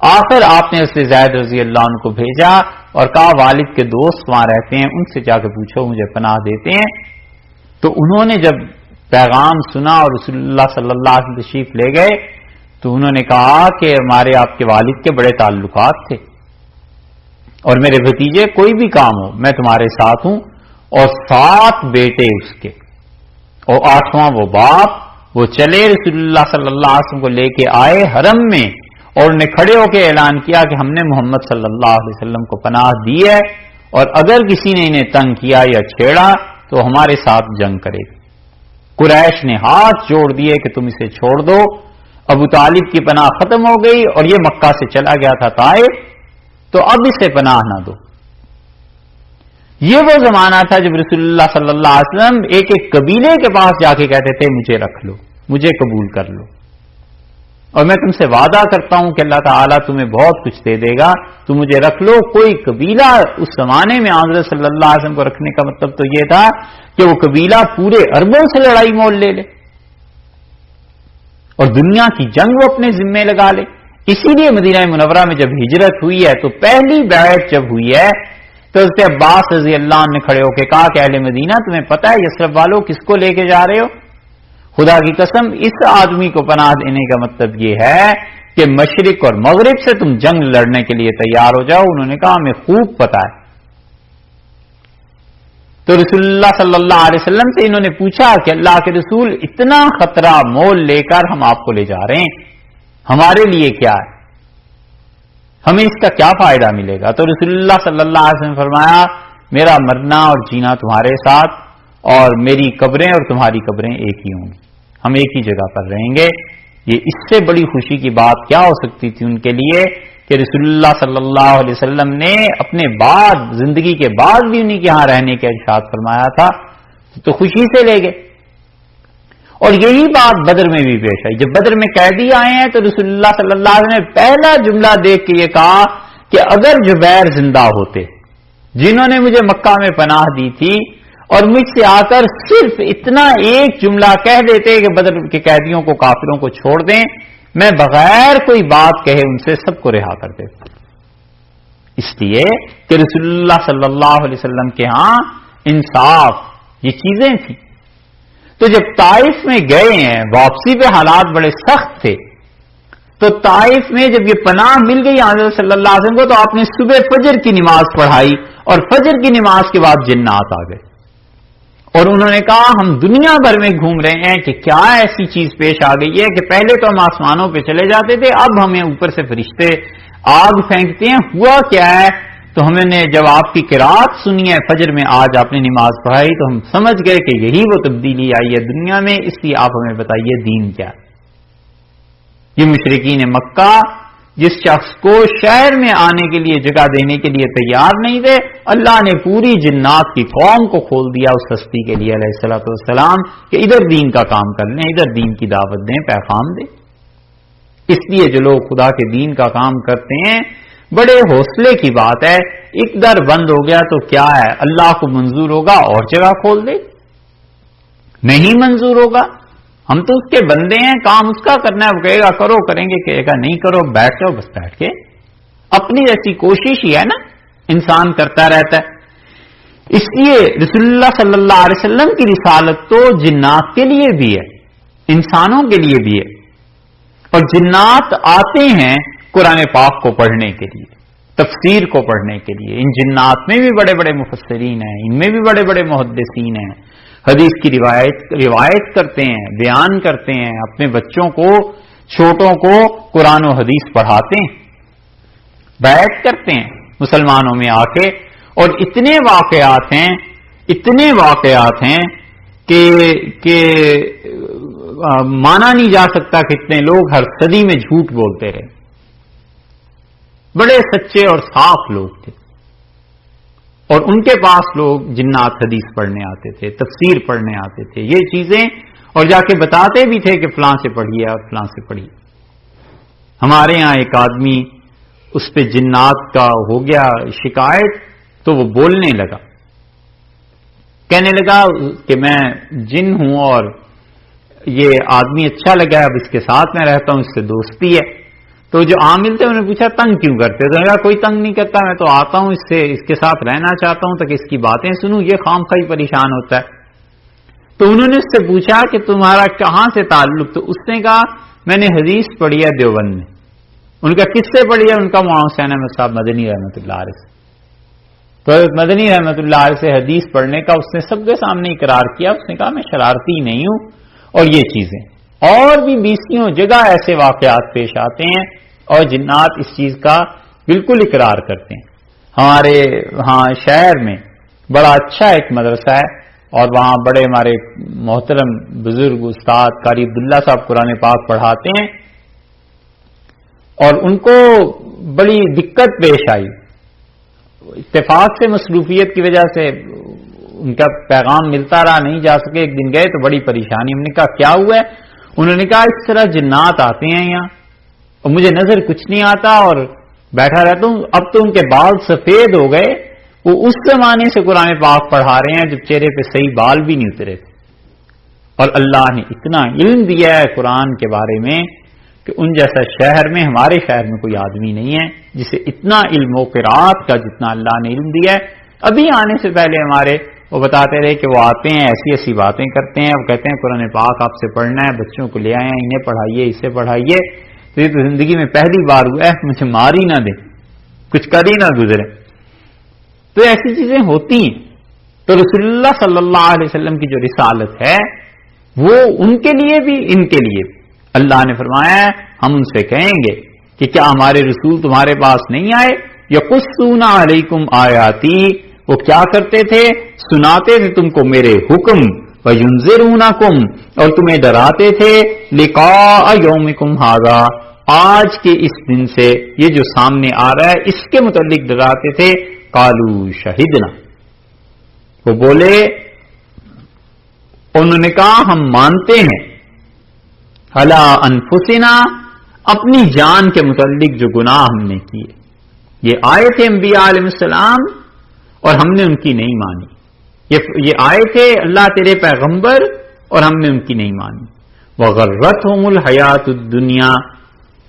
آخر آپ نے اسے زید رضی اللہ عنہ کو بھیجا اور کہا والد کے دوست وہاں رہتے ہیں، ان سے جا کے پوچھو مجھے پناہ دیتے ہیں. تو انہوں نے جب پیغام سنا اور رسول اللہ صلی اللہ علیہ وسلم تشریف لے گئے تو انہوں نے کہا کہ ہمارے آپ کے والد کے بڑے تعلقات تھے اور میرے بھتیجے کوئی بھی کام ہو میں تمہارے ساتھ ہوں. اور 7 بیٹے اس کے اور 8واں وہ باپ، وہ چلے رسول اللہ صلی اللہ علیہ وسلم کو لے کے آئے حرم میں اور انہیں کھڑے ہو کے اعلان کیا کہ ہم نے محمد صلی اللہ علیہ وسلم کو پناہ دی ہے اور اگر کسی نے انہیں تنگ کیا یا چھیڑا تو ہمارے ساتھ جنگ کرے گا. قریش نے ہاتھ جوڑ دیے کہ تم اسے چھوڑ دو. ابو طالب کی پناہ ختم ہو گئی اور یہ مکہ سے چلا گیا تھا طائف، تو اب اسے پناہ نہ دو. یہ وہ زمانہ تھا جب رسول اللہ صلی اللہ علیہ وسلم ایک ایک قبیلے کے پاس جا کے کہتے تھے مجھے رکھ لو، مجھے قبول کر لو، اور میں تم سے وعدہ کرتا ہوں کہ اللہ تعالیٰ تمہیں بہت کچھ دے دے گا، تم مجھے رکھ لو. کوئی قبیلہ اس زمانے میں حضرت صلی اللہ علیہ وسلم کو رکھنے کا مطلب تو یہ تھا کہ وہ قبیلہ پورے عربوں سے لڑائی مول لے لے اور دنیا کی جنگ وہ اپنے ذمے لگا لے. اسی لیے مدینہ منورہ میں جب ہجرت ہوئی ہے تو پہلی بیعت جب ہوئی ہے تو اس سے عباس رضی اللہ عنہ نے کھڑے ہو کے کہا کہ اہل مدینہ تمہیں پتہ ہے یثرب والوں کس کو لے کے جا رہے ہو؟ خدا کی قسم اس آدمی کو پناہ دینے کا مطلب یہ ہے کہ مشرق اور مغرب سے تم جنگ لڑنے کے لیے تیار ہو جاؤ. انہوں نے کہا ہمیں خوب پتہ ہے. تو رسول اللہ صلی اللہ علیہ وسلم سے انہوں نے پوچھا کہ اللہ کے رسول اتنا خطرہ مول لے کر ہم آپ کو لے جا رہے ہیں، ہمارے لیے کیا ہے، ہمیں اس کا کیا فائدہ ملے گا؟ تو رسول اللہ صلی اللہ علیہ وسلم نے فرمایا میرا مرنا اور جینا تمہارے ساتھ اور میری قبریں اور تمہاری قبریں ایک ہی ہوں گی، ہم ایک ہی جگہ پر رہیں گے. یہ اس سے بڑی خوشی کی بات کیا ہو سکتی تھی ان کے لیے کہ رسول اللہ صلی اللہ علیہ وسلم نے اپنے بعد زندگی کے بعد بھی انہی کے ہاں رہنے کا ارشاد فرمایا تھا، تو خوشی سے لے گئے. اور یہی بات بدر میں بھی پیش آئی. جب بدر میں قیدی آئے ہیں تو رسول اللہ صلی اللہ علیہ وسلم نے پہلا جملہ دیکھ کے یہ کہا کہ اگر جبیر زندہ ہوتے جنہوں نے مجھے مکہ میں پناہ دی تھی اور مجھ سے آ کر صرف اتنا ایک جملہ کہہ دیتے کہ بدر کے قیدیوں کو کافروں کو چھوڑ دیں، میں بغیر کوئی بات کہے ان سے سب کو رہا کر دیتا. اس لیے کہ رسول اللہ صلی اللہ علیہ وسلم کے ہاں انصاف یہ چیزیں تھیں. تو جب طائف میں گئے ہیں واپسی پہ حالات بڑے سخت تھے، تو طائف میں جب یہ پناہ مل گئی حضرت صلی اللہ علیہ وسلم کو تو آپ نے صبح فجر کی نماز پڑھائی اور فجر کی نماز کے بعد جنات آ گئے اور انہوں نے کہا ہم دنیا بھر میں گھوم رہے ہیں کہ کیا ایسی چیز پیش آ گئی ہے کہ پہلے تو ہم آسمانوں پہ چلے جاتے تھے، اب ہمیں اوپر سے فرشتے آگ پھینکتے ہیں، ہوا کیا ہے؟ تو ہم نے جب آپ کی قرات سنی ہے فجر میں آج آپ نے نماز پڑھائی تو ہم سمجھ گئے کہ یہی وہ تبدیلی آئی ہے دنیا میں، اس لیے آپ ہمیں بتائیے دین کیا ہے. یہ مشرکین مکہ جس شخص کو شہر میں آنے کے لیے جگہ دینے کے لیے تیار نہیں تھے، اللہ نے پوری جنات کی قوم کو کھول دیا اس ہستی کے لیے علیہ الصلوۃ والسلام کہ ادھر دین کا کام کر لیں، ادھر دین کی دعوت دیں، پیغام دیں. اس لیے جو لوگ خدا کے دین کا کام کرتے ہیں بڑے حوصلے کی بات ہے. ایک در بند ہو گیا تو کیا ہے، اللہ کو منظور ہوگا اور جگہ کھول دے، نہیں منظور ہوگا ہم تو اس کے بندے ہیں، کام اس کا کرنا ہے، وہ کہے گا کرو کریں گے، کہے گا نہیں کرو بیٹھ جاؤ بس بیٹھ کے. اپنی ایسی کوشش ہی ہے نا انسان کرتا رہتا ہے. اس لیے رسول اللہ صلی اللہ علیہ وسلم کی رسالت تو جنات کے لیے بھی ہے، انسانوں کے لیے بھی ہے. اور جنات آتے ہیں قرآن پاک کو پڑھنے کے لیے، تفسیر کو پڑھنے کے لیے. ان جنات میں بھی بڑے بڑے مفسرین ہیں، ان میں بھی بڑے بڑے محدثین ہیں، حدیث کی روایت کرتے ہیں، بیان کرتے ہیں، اپنے بچوں کو چھوٹوں کو قرآن و حدیث پڑھاتے ہیں، بیعت کرتے ہیں مسلمانوں میں آ کے. اور اتنے واقعات ہیں کہ مانا نہیں جا سکتا کہ اتنے لوگ ہر صدی میں جھوٹ بولتے رہے. بڑے سچے اور صاف لوگ تھے اور ان کے پاس لوگ جنات حدیث پڑھنے آتے تھے، تفسیر پڑھنے آتے تھے، یہ چیزیں، اور جا کے بتاتے بھی تھے کہ فلاں سے پڑھیے اور فلاں سے پڑھیے. ہمارے ہاں ایک آدمی اس پہ جنات کا ہو گیا شکایت، تو وہ بولنے لگا، کہنے لگا کہ میں جن ہوں اور یہ آدمی اچھا لگا ہے، اب اس کے ساتھ میں رہتا ہوں، اس سے دوستی ہے۔ تو جو عامل تھے انہوں نے پوچھا تنگ کیوں کرتے؟ تو کہا کوئی تنگ نہیں کرتا، میں تو آتا ہوں اس کے ساتھ رہنا چاہتا ہوں تاکہ اس کی باتیں سنوں، یہ خام خواہ پریشان ہوتا ہے۔ تو انہوں نے اس سے پوچھا کہ تمہارا کہاں سے تعلق؟ تو اس نے کہا میں نے حدیث پڑھی ہے دیوبند میں۔ ان کا کس سے پڑھی ہے؟ ان کا مولانا حسین احمد صاحب مدنی رحمۃ اللہ علیہ سے۔ تو مدنی رحمۃ اللہ علیہ سے حدیث پڑھنے کا اس نے سب کے سامنے اقرار کیا۔ اس نے کہا میں شرارتی نہیں ہوں، اور یہ چیزیں اور بھی 20 جگہ ایسے واقعات پیش آتے ہیں اور جنات اس چیز کا بالکل اقرار کرتے ہیں۔ ہمارے ہاں شہر میں بڑا اچھا ایک مدرسہ ہے، اور وہاں بڑے ہمارے محترم بزرگ استاد قاری عبداللہ صاحب قرآن پاک پڑھاتے ہیں، اور ان کو بڑی دقت پیش آئی، اتفاق سے مصروفیت کی وجہ سے ان کا پیغام ملتا رہا، نہیں جا سکے۔ ایک دن گئے تو بڑی پریشانی، ہم نے کہا کیا ہوا ہے؟ انہوں نے کہا اس طرح جنات آتے ہیں یہاں اور مجھے نظر کچھ نہیں آتا اور بیٹھا رہتا ہوں۔ اب تو ان کے بال سفید ہو گئے، وہ اس زمانے سے قرآن پاک پڑھا رہے ہیں جب چہرے پہ صحیح بال بھی نہیں اترے تھے، اور اللہ نے اتنا علم دیا ہے قرآن کے بارے میں کہ ان جیسا شہر میں، ہمارے شہر میں کوئی آدمی نہیں ہے جسے اتنا علم و قرات کا جتنا اللہ نے علم دیا ہے۔ ابھی آنے سے پہلے ہمارے وہ بتاتے رہے کہ وہ آتے ہیں ایسی ایسی باتیں کرتے ہیں، وہ کہتے ہیں قرآن پاک آپ سے پڑھنا ہے، بچوں کو لے آئے ہیں، انہیں پڑھائیے، اسے پڑھائیے۔ تو یہ تو زندگی میں پہلی بار ہوا ہے، مجھے مار ہی نہ دے، کچھ کر ہی نہ گزرے۔ تو ایسی چیزیں ہوتی ہیں۔ تو رسول اللہ صلی اللہ علیہ وسلم کی جو رسالت ہے وہ ان کے لیے بھی ان کے لیے بھی اللہ نے فرمایا ہے ہم ان سے کہیں گے کہ کیا ہمارے رسول تمہارے پاس نہیں آئے؟ یقصون علیکم آیاتی، وہ کیا کرتے تھے؟ سناتے تھے تم کو میرے حکم، وینذرونکم، اور تمہیں ڈراتے تھے، لقاء یومکم ھذا، آج کے اس دن سے، یہ جو سامنے آ رہا ہے اس کے متعلق ڈراتے تھے۔ قالوا شہدنا، وہ بولے، انہوں نے کہا ہم مانتے ہیں، علی انفسنا، اپنی جان کے متعلق جو گناہ ہم نے کیے۔ یہ آئے تھے انبیاء علیہ السلام اور ہم نے ان کی نہیں مانی، یہ آئے تھے اللہ تیرے پیغمبر اور ہم نے ان کی نہیں مانی۔ وغرتہم الحیات الدنیا،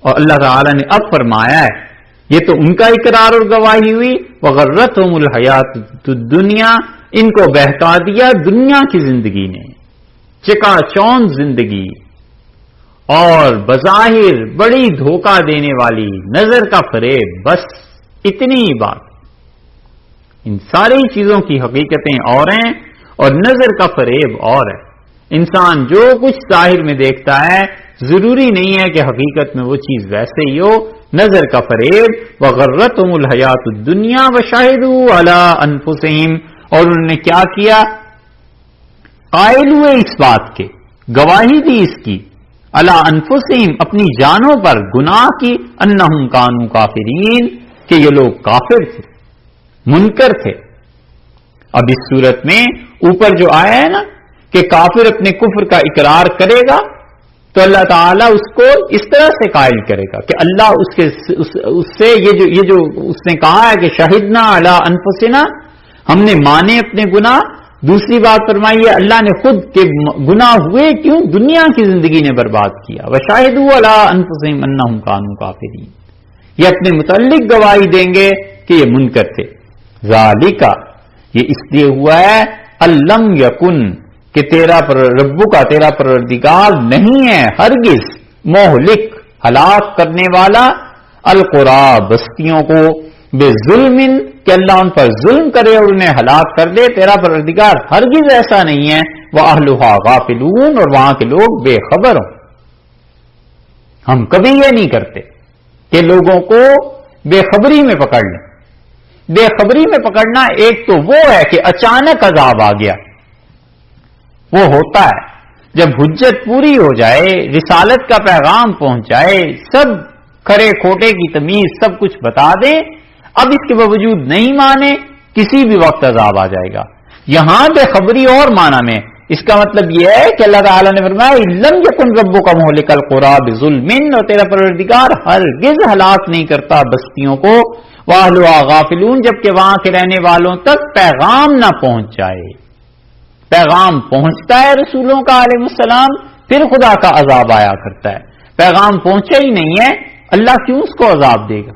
اور اللہ تعالی نے اب فرمایا ہے یہ تو ان کا اقرار اور گواہی ہوئی، وغرتہم الحیات الدنیا، ان کو بہکا دیا دنیا کی زندگی نے، چکا چوند زندگی، اور بظاہر بڑی دھوکہ دینے والی نظر کا فریب، بس اتنی ہی بات۔ ان ساری چیزوں کی حقیقتیں اور ہیں اور نظر کا فریب اور ہے۔ انسان جو کچھ ظاہر میں دیکھتا ہے ضروری نہیں ہے کہ حقیقت میں وہ چیز ویسے ہی ہو، نظر کا فریب۔ وغرتہم الحیات الدنیا وشہدوا علی انفسہم، اور انہوں نے کیا کیا؟ قائل ہوئے اس بات کے، گواہی دی اس کی، علی انفسہم، اپنی جانوں پر گناہ کی، انہم کانوا کافرین، کہ یہ لوگ کافر تھے، منکر تھے۔ اب اس صورت میں اوپر جو آیا ہے نا کہ کافر اپنے کفر کا اقرار کرے گا تو اللہ تعالیٰ اس کو اس طرح سے قائل کرے گا کہ اللہ اس سے یہ جو اس نے کہا ہے کہ شہدنا علی انفسنا، ہم نے مانے اپنے گناہ۔ دوسری بات فرمائی ہے اللہ نے خود کے گناہ ہوئے کیوں؟ دنیا کی زندگی نے برباد کیا۔ وشاہدوا علی انفسہم انہم کانوا کافرین، یہ اپنے متعلق گواہی دیں گے کہ یہ منکر تھے۔ ذالک، یہ اس لیے ہوا ہے الم یکن، کہ تیرا رب کا تیرا پروردگار نہیں ہے ہرگز مہلک، ہلاک کرنے والا، القرى، بستیوں کو، بے ظلم، کہ اللہ ان پر ظلم کرے اور انہیں ہلاک کر دے۔ تیرا پروردگار ہرگز ایسا نہیں ہے۔ وَأَهْلُهَا غَافِلُونَ، اور وہاں کے لوگ بے خبر ہوں۔ ہم کبھی یہ نہیں کرتے کہ لوگوں کو بے خبری میں پکڑ لیں۔ بے خبری میں پکڑنا ایک تو وہ ہے کہ اچانک عذاب آ گیا، وہ ہوتا ہے جب حجت پوری ہو جائے، رسالت کا پیغام پہنچ جائے، سب کھڑے کھوٹے کی تمیز سب کچھ بتا دیں، اب اس کے باوجود نہیں مانے، کسی بھی وقت عذاب آ جائے گا۔ یہاں بے خبری اور معنی میں اس کا مطلب یہ ہے کہ اللہ تعالیٰ نے فرمایا لم یکن ربک مہلک القری بظلم، اور تیرا پروردگار ہرگز ہلاک نہیں کرتا بستیوں کو واہلھا غافلون، جبکہ وہاں کے رہنے والوں تک پیغام نہ پہنچ جائے۔ پیغام پہنچتا ہے رسولوں کا علیہ السلام، پھر خدا کا عذاب آیا کرتا ہے۔ پیغام پہنچا ہی نہیں ہے، اللہ کیوں اس کو عذاب دے گا؟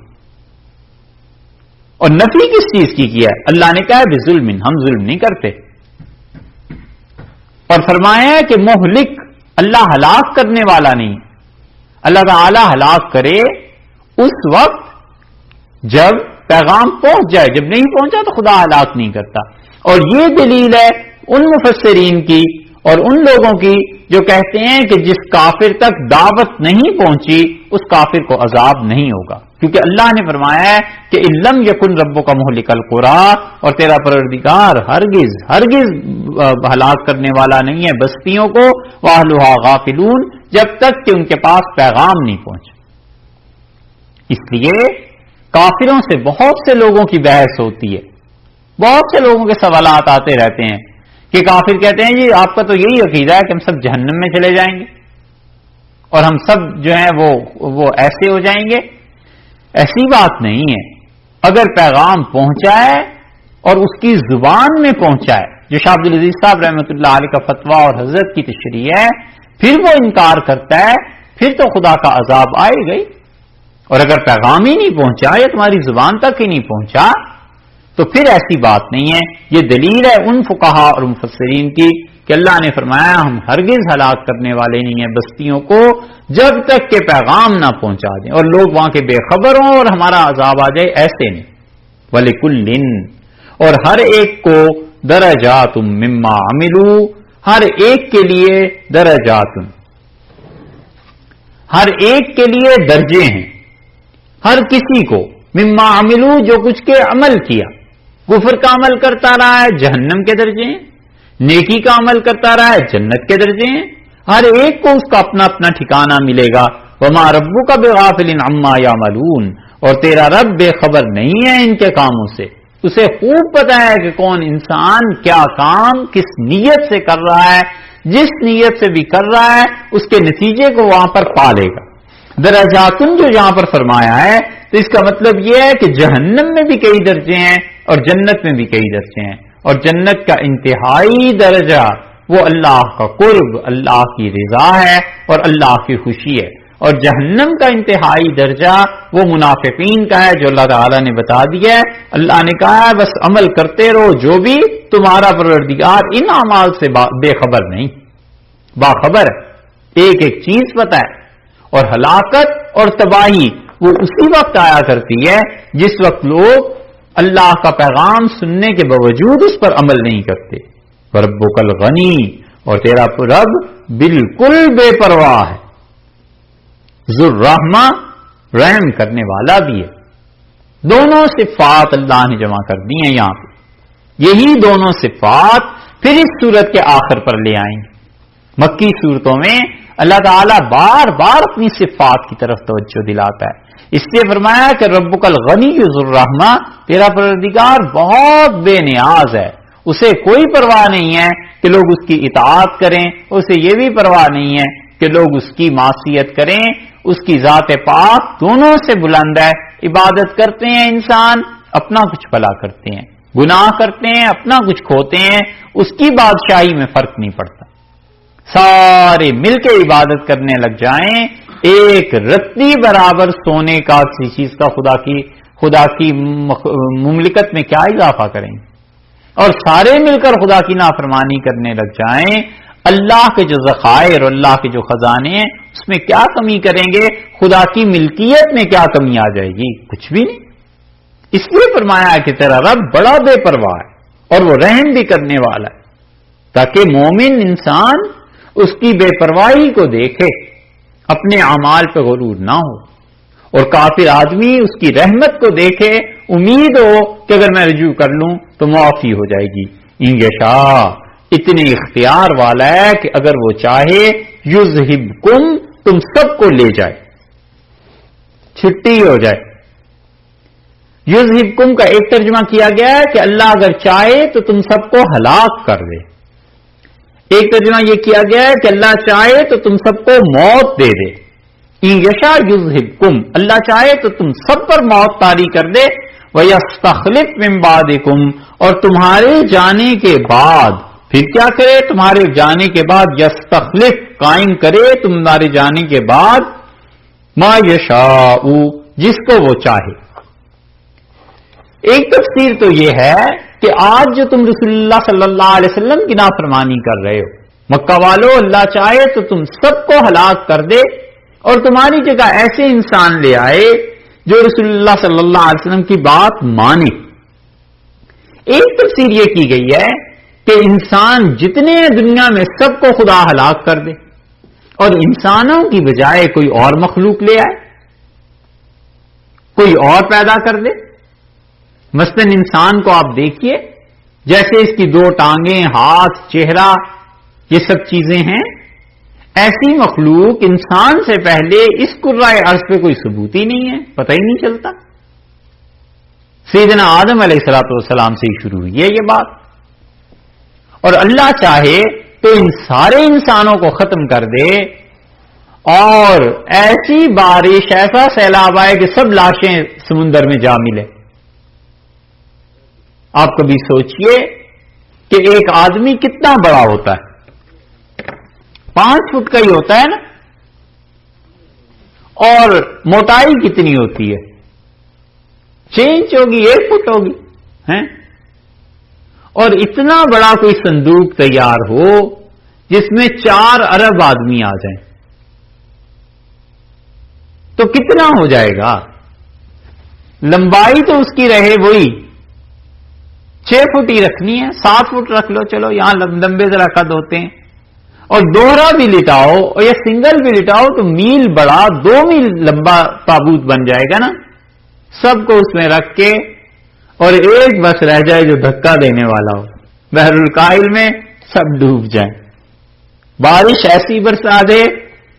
اور نفی کس چیز کی کیا ہے؟ اللہ نے کہا ہے بظلم، ہم ظلم نہیں کرتے، اور فرمایا ہے کہ مہلک، اللہ ہلاک کرنے والا نہیں۔ اللہ تعالی ہلاک کرے اس وقت جب پیغام پہنچ جائے، جب نہیں پہنچا تو خدا ہلاک نہیں کرتا۔ اور یہ دلیل ہے ان مفسرین کی اور ان لوگوں کی جو کہتے ہیں کہ جس کافر تک دعوت نہیں پہنچی اس کافر کو عذاب نہیں ہوگا، کیونکہ اللہ نے فرمایا ہے کہ لم یکن ربک مہلک القری، اور تیرا پروردگار ہرگز ہرگز ہلاک کرنے والا نہیں ہے بستیوں کو واہلھا غافلون، جب تک کہ ان کے پاس پیغام نہیں پہنچا۔ اس لیے کافروں سے بہت سے لوگوں کی بحث ہوتی ہے، بہت سے لوگوں کے سوالات آتے رہتے ہیں کہ کافر کہتے ہیں جی آپ کا تو یہی عقیدہ ہے کہ ہم سب جہنم میں چلے جائیں گے اور ہم سب جو ہیں وہ ایسے ہو جائیں گے۔ ایسی بات نہیں ہے، اگر پیغام پہنچا ہے اور اس کی زبان میں پہنچا ہے، جو شاہ عبد العزیز صاحب رحمۃ اللہ علیہ کا فتویٰ اور حضرت کی تشریح ہے، پھر وہ انکار کرتا ہے، پھر تو خدا کا عذاب آئے گئی۔ اور اگر پیغام ہی نہیں پہنچا یا تمہاری زبان تک ہی نہیں پہنچا تو پھر ایسی بات نہیں ہے۔ یہ دلیل ہے ان فقہا اور مفسرین کی کہ اللہ نے فرمایا ہم ہرگز ہلاک کرنے والے نہیں ہیں بستیوں کو جب تک کہ پیغام نہ پہنچا دیں، اور لوگ وہاں کے بے خبر ہوں اور ہمارا عذاب آ جائے، ایسے نہیں۔ وَلِكُلٍّ، اور ہر ایک کو درجات مما عملوا، ہر ایک کے لیے درجات، ہر ایک کے لیے درجے ہیں، ہر کسی کو مما عملوا جو کچھ کے عمل کیا، کفر کا عمل کرتا رہا ہے جہنم کے درجے ہیں، نیکی کا عمل کرتا رہا ہے جنت کے درجے ہیں، ہر ایک کو اس کا اپنا اپنا ٹھکانہ ملے گا۔ وما ربک بغافل عما یعملون، اور تیرا رب بے خبر نہیں ہے ان کے کاموں سے، اسے خوب پتا ہے کہ کون انسان کیا کام کس نیت سے کر رہا ہے، جس نیت سے بھی کر رہا ہے اس کے نتیجے کو وہاں پر پا لے گا۔ درجاتن جو یہاں پر فرمایا ہے تو اس کا مطلب یہ ہے کہ جہنم میں بھی کئی درجے ہیں اور جنت میں بھی کئی درجے ہیں، اور جنت کا انتہائی درجہ وہ اللہ کا قرب، اللہ کی رضا ہے اور اللہ کی خوشی ہے، اور جہنم کا انتہائی درجہ وہ منافقین کا ہے جو اللہ تعالیٰ نے بتا دیا ہے۔ اللہ نے کہا ہے بس عمل کرتے رہو جو بھی، تمہارا پروردگار ان اعمال سے بے خبر نہیں، باخبر ہے، ایک ایک چیز پتہ ہے۔ اور ہلاکت اور تباہی وہ اسی وقت آیا کرتی ہے جس وقت لوگ اللہ کا پیغام سننے کے باوجود اس پر عمل نہیں کرتے۔ ربک الغنی، اور تیرا رب بالکل بے پرواہ ہے، ذو الرحمہ، رحم کرنے والا بھی ہے۔ دونوں صفات اللہ نے جمع کر دی ہیں یہاں پہ، یہی دونوں صفات پھر اس سورت کے آخر پر لے آئیں گے۔ مکی صورتوں میں اللہ تعالیٰ بار بار اپنی صفات کی طرف توجہ دلاتا ہے، اس لیے فرمایا کہ ربک الغنی ذو الرحمہ، تیرا پروردگار بہت بے نیاز ہے، اسے کوئی پرواہ نہیں ہے کہ لوگ اس کی اطاعت کریں، اسے یہ بھی پرواہ نہیں ہے کہ لوگ اس کی معصیت کریں، اس کی ذات پاک دونوں سے بلند ہے۔ عبادت کرتے ہیں انسان اپنا کچھ بھلا کرتے ہیں، گناہ کرتے ہیں اپنا کچھ کھوتے ہیں، اس کی بادشاہی میں فرق نہیں پڑتا۔ سارے مل کے عبادت کرنے لگ جائیں، ایک رتی برابر سونے کا کسی چیز کا خدا کی مملکت میں کیا اضافہ کریں گے، اور سارے مل کر خدا کی نافرمانی کرنے لگ جائیں، اللہ کے جو ذخائر اور اللہ کے جو خزانے ہیں اس میں کیا کمی کریں گے، خدا کی ملکیت میں کیا کمی آ جائے گی؟ کچھ بھی نہیں۔ اس لیے فرمایا کہ تیرا رب بڑا بے پرواہ ہے اور وہ رحم بھی کرنے والا ہے، تاکہ مومن انسان اس کی بے پرواہی کو دیکھے، اپنے اعمال پہ غرور نہ ہو، اور کافر آدمی اس کی رحمت کو دیکھے، امید ہو کہ اگر میں رجوع کر لوں تو معافی ہو جائے گی۔ ان یشاء، اتنے اختیار والا ہے کہ اگر وہ چاہے یذہبکم، تم سب کو لے جائے، چھٹی ہو جائے۔ یذہبکم کا ایک ترجمہ کیا گیا ہے کہ اللہ اگر چاہے تو تم سب کو ہلاک کر دے، ایک ترجمہ یہ کیا گیا ہے کہ اللہ چاہے تو تم سب کو موت دے دے، ان یشاء یذہبکم، اللہ چاہے تو تم سب پر موت طاری کر دے، وَيَسْتَخْلِفْ مِن بَعْدِكُمْ، اور تمہارے جانے کے بعد پھر کیا کرے؟ تمہارے جانے کے بعد یستخلف، قائم کرے تمہارے جانے کے بعد ما یشاء، جس کو وہ چاہے۔ ایک تفسیر تو یہ ہے کہ آج جو تم رسول اللہ صلی اللہ علیہ وسلم کی نافرمانی کر رہے ہو، مکہ والو، اللہ چاہے تو تم سب کو ہلاک کر دے اور تمہاری جگہ ایسے انسان لے آئے جو رسول اللہ صلی اللہ علیہ وسلم کی بات مانے۔ ایک تفسیر یہ کی گئی ہے کہ انسان جتنے ہیں دنیا میں سب کو خدا ہلاک کر دے اور انسانوں کی بجائے کوئی اور مخلوق لے آئے، کوئی اور پیدا کر دے۔ مثلاً انسان کو آپ دیکھیے، جیسے اس کی دو ٹانگیں، ہاتھ، چہرہ، یہ سب چیزیں ہیں، ایسی مخلوق انسان سے پہلے اس کرۂ ارض پہ کوئی ثبوت ہی نہیں ہے، پتہ ہی نہیں چلتا۔ سیدنا آدم علیہ الصلوۃ والسلام سے ہی شروع ہوئی ہے یہ بات، اور اللہ چاہے تو ان سارے انسانوں کو ختم کر دے اور ایسی بارش، ایسا سیلاب آئے کہ سب لاشیں سمندر میں جا ملے۔ آپ کبھی سوچئے کہ ایک آدمی کتنا بڑا ہوتا ہے، 5 فٹ کا ہی ہوتا ہے نا، اور موٹائی کتنی ہوتی ہے؟ 6 انچ ہوگی، 1 فٹ ہوگی، ہیں؟ اور اتنا بڑا کوئی صندوق تیار ہو جس میں 4 ارب آدمی آ جائیں تو کتنا ہو جائے گا؟ لمبائی تو اس کی رہے وہی 6 فٹ ہی رکھنی ہے، 7 فٹ رکھ لو، چلو یہاں لمبے ذرا قد ہوتے ہیں، اور دوہرا بھی لٹاؤ اور یا سنگل بھی لٹاؤ تو میل بڑا 2 میل لمبا تابوت بن جائے گا نا، سب کو اس میں رکھ کے، اور ایک بس رہ جائے جو دھکا دینے والا ہو، بحر الکاہل میں سب ڈوب جائیں۔ بارش ایسی برسا دے،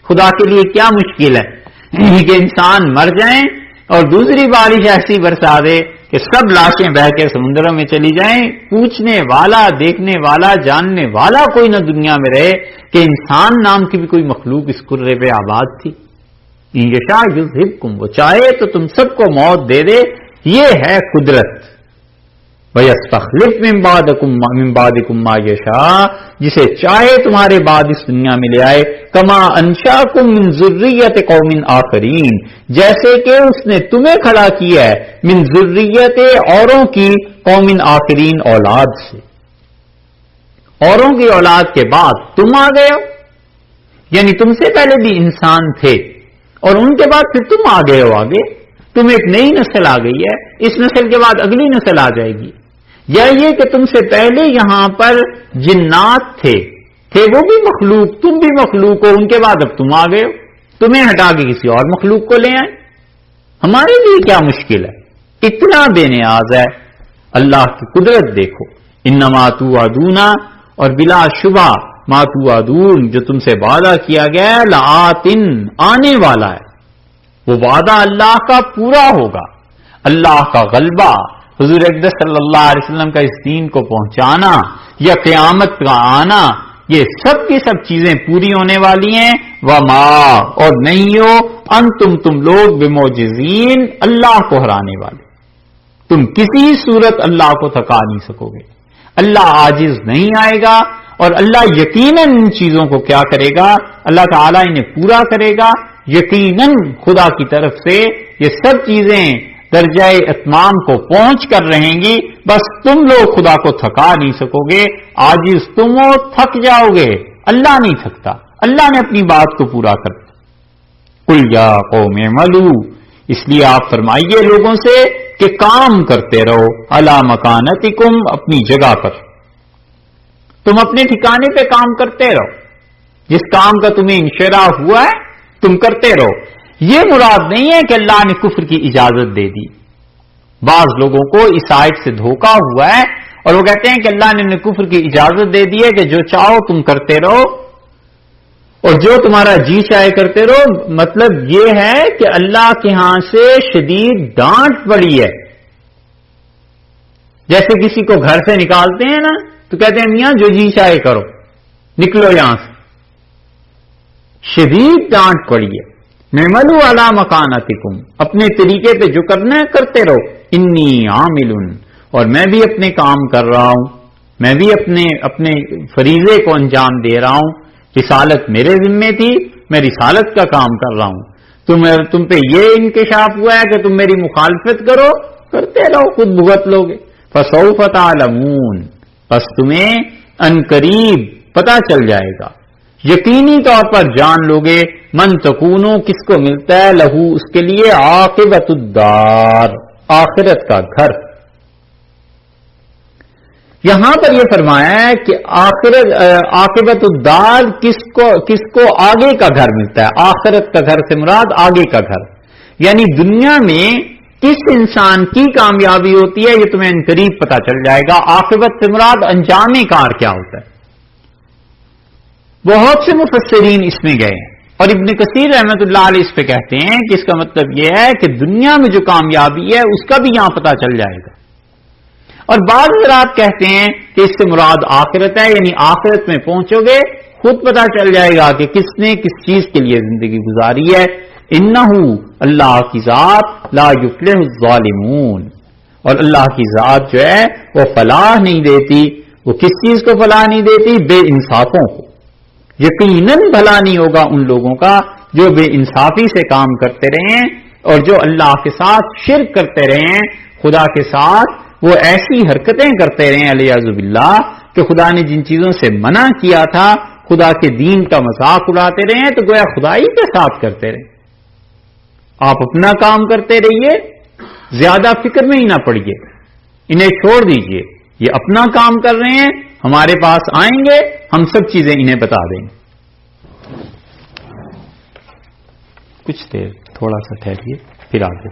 خدا کے لیے کیا مشکل ہے کہ انسان مر جائیں، اور دوسری بارش ایسی برسا دے کہ سب لاشیں بہ کے سمندروں میں چلی جائیں، پوچھنے والا، دیکھنے والا، جاننے والا کوئی نہ دنیا میں رہے کہ انسان نام کی بھی کوئی مخلوق اس کرے پہ آباد تھی۔ ان یشاء یذہبکم، وہ چاہے تو تم سب کو موت دے دے، یہ ہے قدرت۔ وَيَسْتَخْلِفْ مِن بَعْدِكُم مَّا يَشَاءُ، جسے چاہے تمہارے بعد اس دنیا میں لے آئے، كَمَا أَنشَأَكُم مِّن ذُرِّيَّةِ قَوْمٍ آخَرِينَ، جیسے کہ اس نے تمہیں کھڑا کیا ہے من ذریت، اوروں کی، قوم آخرین، اولاد سے، اوروں کی اولاد کے بعد تم آ گئے ہو، یعنی تم سے پہلے بھی انسان تھے اور ان کے بعد پھر تم آ گئے ہو، آگے تم ایک نئی نسل آ گئی ہے، اس نسل کے بعد اگلی نسل آ جائے گی، یا یہ کہ تم سے پہلے یہاں پر جنات تھے وہ بھی مخلوق، تم بھی مخلوق ہو، ان کے بعد اب تم آ گئے ہو، تمہیں ہٹا کے کسی اور مخلوق کو لے آئے، ہمارے لیے کیا مشکل ہے؟ اتنا بے نیاز ہے۔ اللہ کی قدرت دیکھو، انما توعدون، اور بلا شبہ ما توعدون، جو تم سے وعدہ کیا گیا ہے، لآتن، آنے والا ہے، وہ وعدہ اللہ کا پورا ہوگا۔ اللہ کا غلبہ، حضور اقدس صلی اللہ علیہ وسلم کا اس دین کو پہنچانا یا قیامت کا آنا، یہ سب کی سب چیزیں پوری ہونے والی ہیں۔ وما، اور نہیں ہو تم لوگ بمعجزین، اللہ کو ہرانے والے، تم کسی صورت اللہ کو تھکا نہیں سکو گے، اللہ عاجز نہیں آئے گا، اور اللہ یقیناً ان چیزوں کو کیا کرے گا؟ اللہ تعالیٰ انہیں پورا کرے گا، یقیناً خدا کی طرف سے یہ سب چیزیں درجہ اتمام کو پہنچ کر رہیں گی، بس تم لوگ خدا کو تھکا نہیں سکو گے، عاجز تم ہو، تھک جاؤ گے، اللہ نہیں تھکتا، اللہ نے اپنی بات کو پورا کر دیا۔ قل یا قوم اعملوا، اس لیے آپ فرمائیے لوگوں سے کہ کام کرتے رہو، علی مکانتکم، اپنی جگہ پر، تم اپنے ٹھکانے پہ کام کرتے رہو، جس کام کا تمہیں انشراح ہوا ہے تم کرتے رہو۔ یہ مراد نہیں ہے کہ اللہ نے کفر کی اجازت دے دی، بعض لوگوں کو اس آیت سے دھوکہ ہوا ہے اور وہ کہتے ہیں کہ اللہ نے کفر کی اجازت دے دی ہے کہ جو چاہو تم کرتے رہو اور جو تمہارا جی چاہے کرتے رہو۔ مطلب یہ ہے کہ اللہ کے ہاں سے شدید ڈانٹ پڑی ہے، جیسے کسی کو گھر سے نکالتے ہیں نا تو کہتے ہیں میاں جو جی چاہے کرو، نکلو یہاں سے. شدید ڈانٹ پڑی ہے. نعملوا علی مکانتکم، اپنے طریقے پہ جو کرنا ہے کرتے رہو. انی عامل، اور میں بھی اپنے کام کر رہا ہوں، میں بھی اپنے فریضے کو انجام دے رہا ہوں. رسالت میرے ذمے تھی، میں رسالت کا کام کر رہا ہوں. تم پہ یہ انکشاف ہوا ہے کہ تم میری مخالفت کرو، کرتے رہو، خود بھگت لوگے. فسوف تعلمون، پس تمہیں عنقریب پتہ چل جائے گا، یقینی طور پر جان لوگے. من تکونو، کس کو ملتا ہے، لہو، اس کے لیے، عاقبت الدار، آخرت کا گھر. یہاں پر یہ فرمایا ہے کہ عاقبت الدار کس کو آگے کا گھر ملتا ہے. آخرت کا گھر سے مراد آگے کا گھر، یعنی دنیا میں کس انسان کی کامیابی ہوتی ہے یہ تمہیں عنقریب پتہ چل جائے گا. عاقبت سے مراد انجام کار کیا ہوتا ہے. بہت سے مفسرین اس میں گئے ہیں، اور ابن کثیر رحمت اللہ علیہ اس پہ کہتے ہیں کہ اس کا مطلب یہ ہے کہ دنیا میں جو کامیابی ہے اس کا بھی یہاں پتہ چل جائے گا. اور بعض حضرات کہتے ہیں کہ اس سے مراد آخرت ہے، یعنی آخرت میں پہنچو گے خود پتہ چل جائے گا کہ کس نے کس چیز کے لیے زندگی گزاری ہے. انہو، اللہ کی ذات، لا یفلح الظالمون، اور اللہ کی ذات جو ہے وہ فلاح نہیں دیتی. وہ کس چیز کو فلاح نہیں دیتی؟ بے انصافوں کو. یقیناً بھلا نہیں ہوگا ان لوگوں کا جو بے انصافی سے کام کرتے رہے ہیں اور جو اللہ کے ساتھ شرک کرتے رہے ہیں. خدا کے ساتھ وہ ایسی حرکتیں کرتے رہے ہیں علیاذ باللہ کہ خدا نے جن چیزوں سے منع کیا تھا خدا کے دین کا مذاق اڑاتے رہے ہیں، تو گویا خدائی کے ساتھ کرتے رہے. آپ اپنا کام کرتے رہیے، زیادہ فکر میں ہی نہ پڑیے، انہیں چھوڑ دیجئے. یہ اپنا کام کر رہے ہیں، ہمارے پاس آئیں گے، ہم سب چیزیں انہیں بتا دیں گے. کچھ دیر تھوڑا سا ٹھہریے پھر آگے.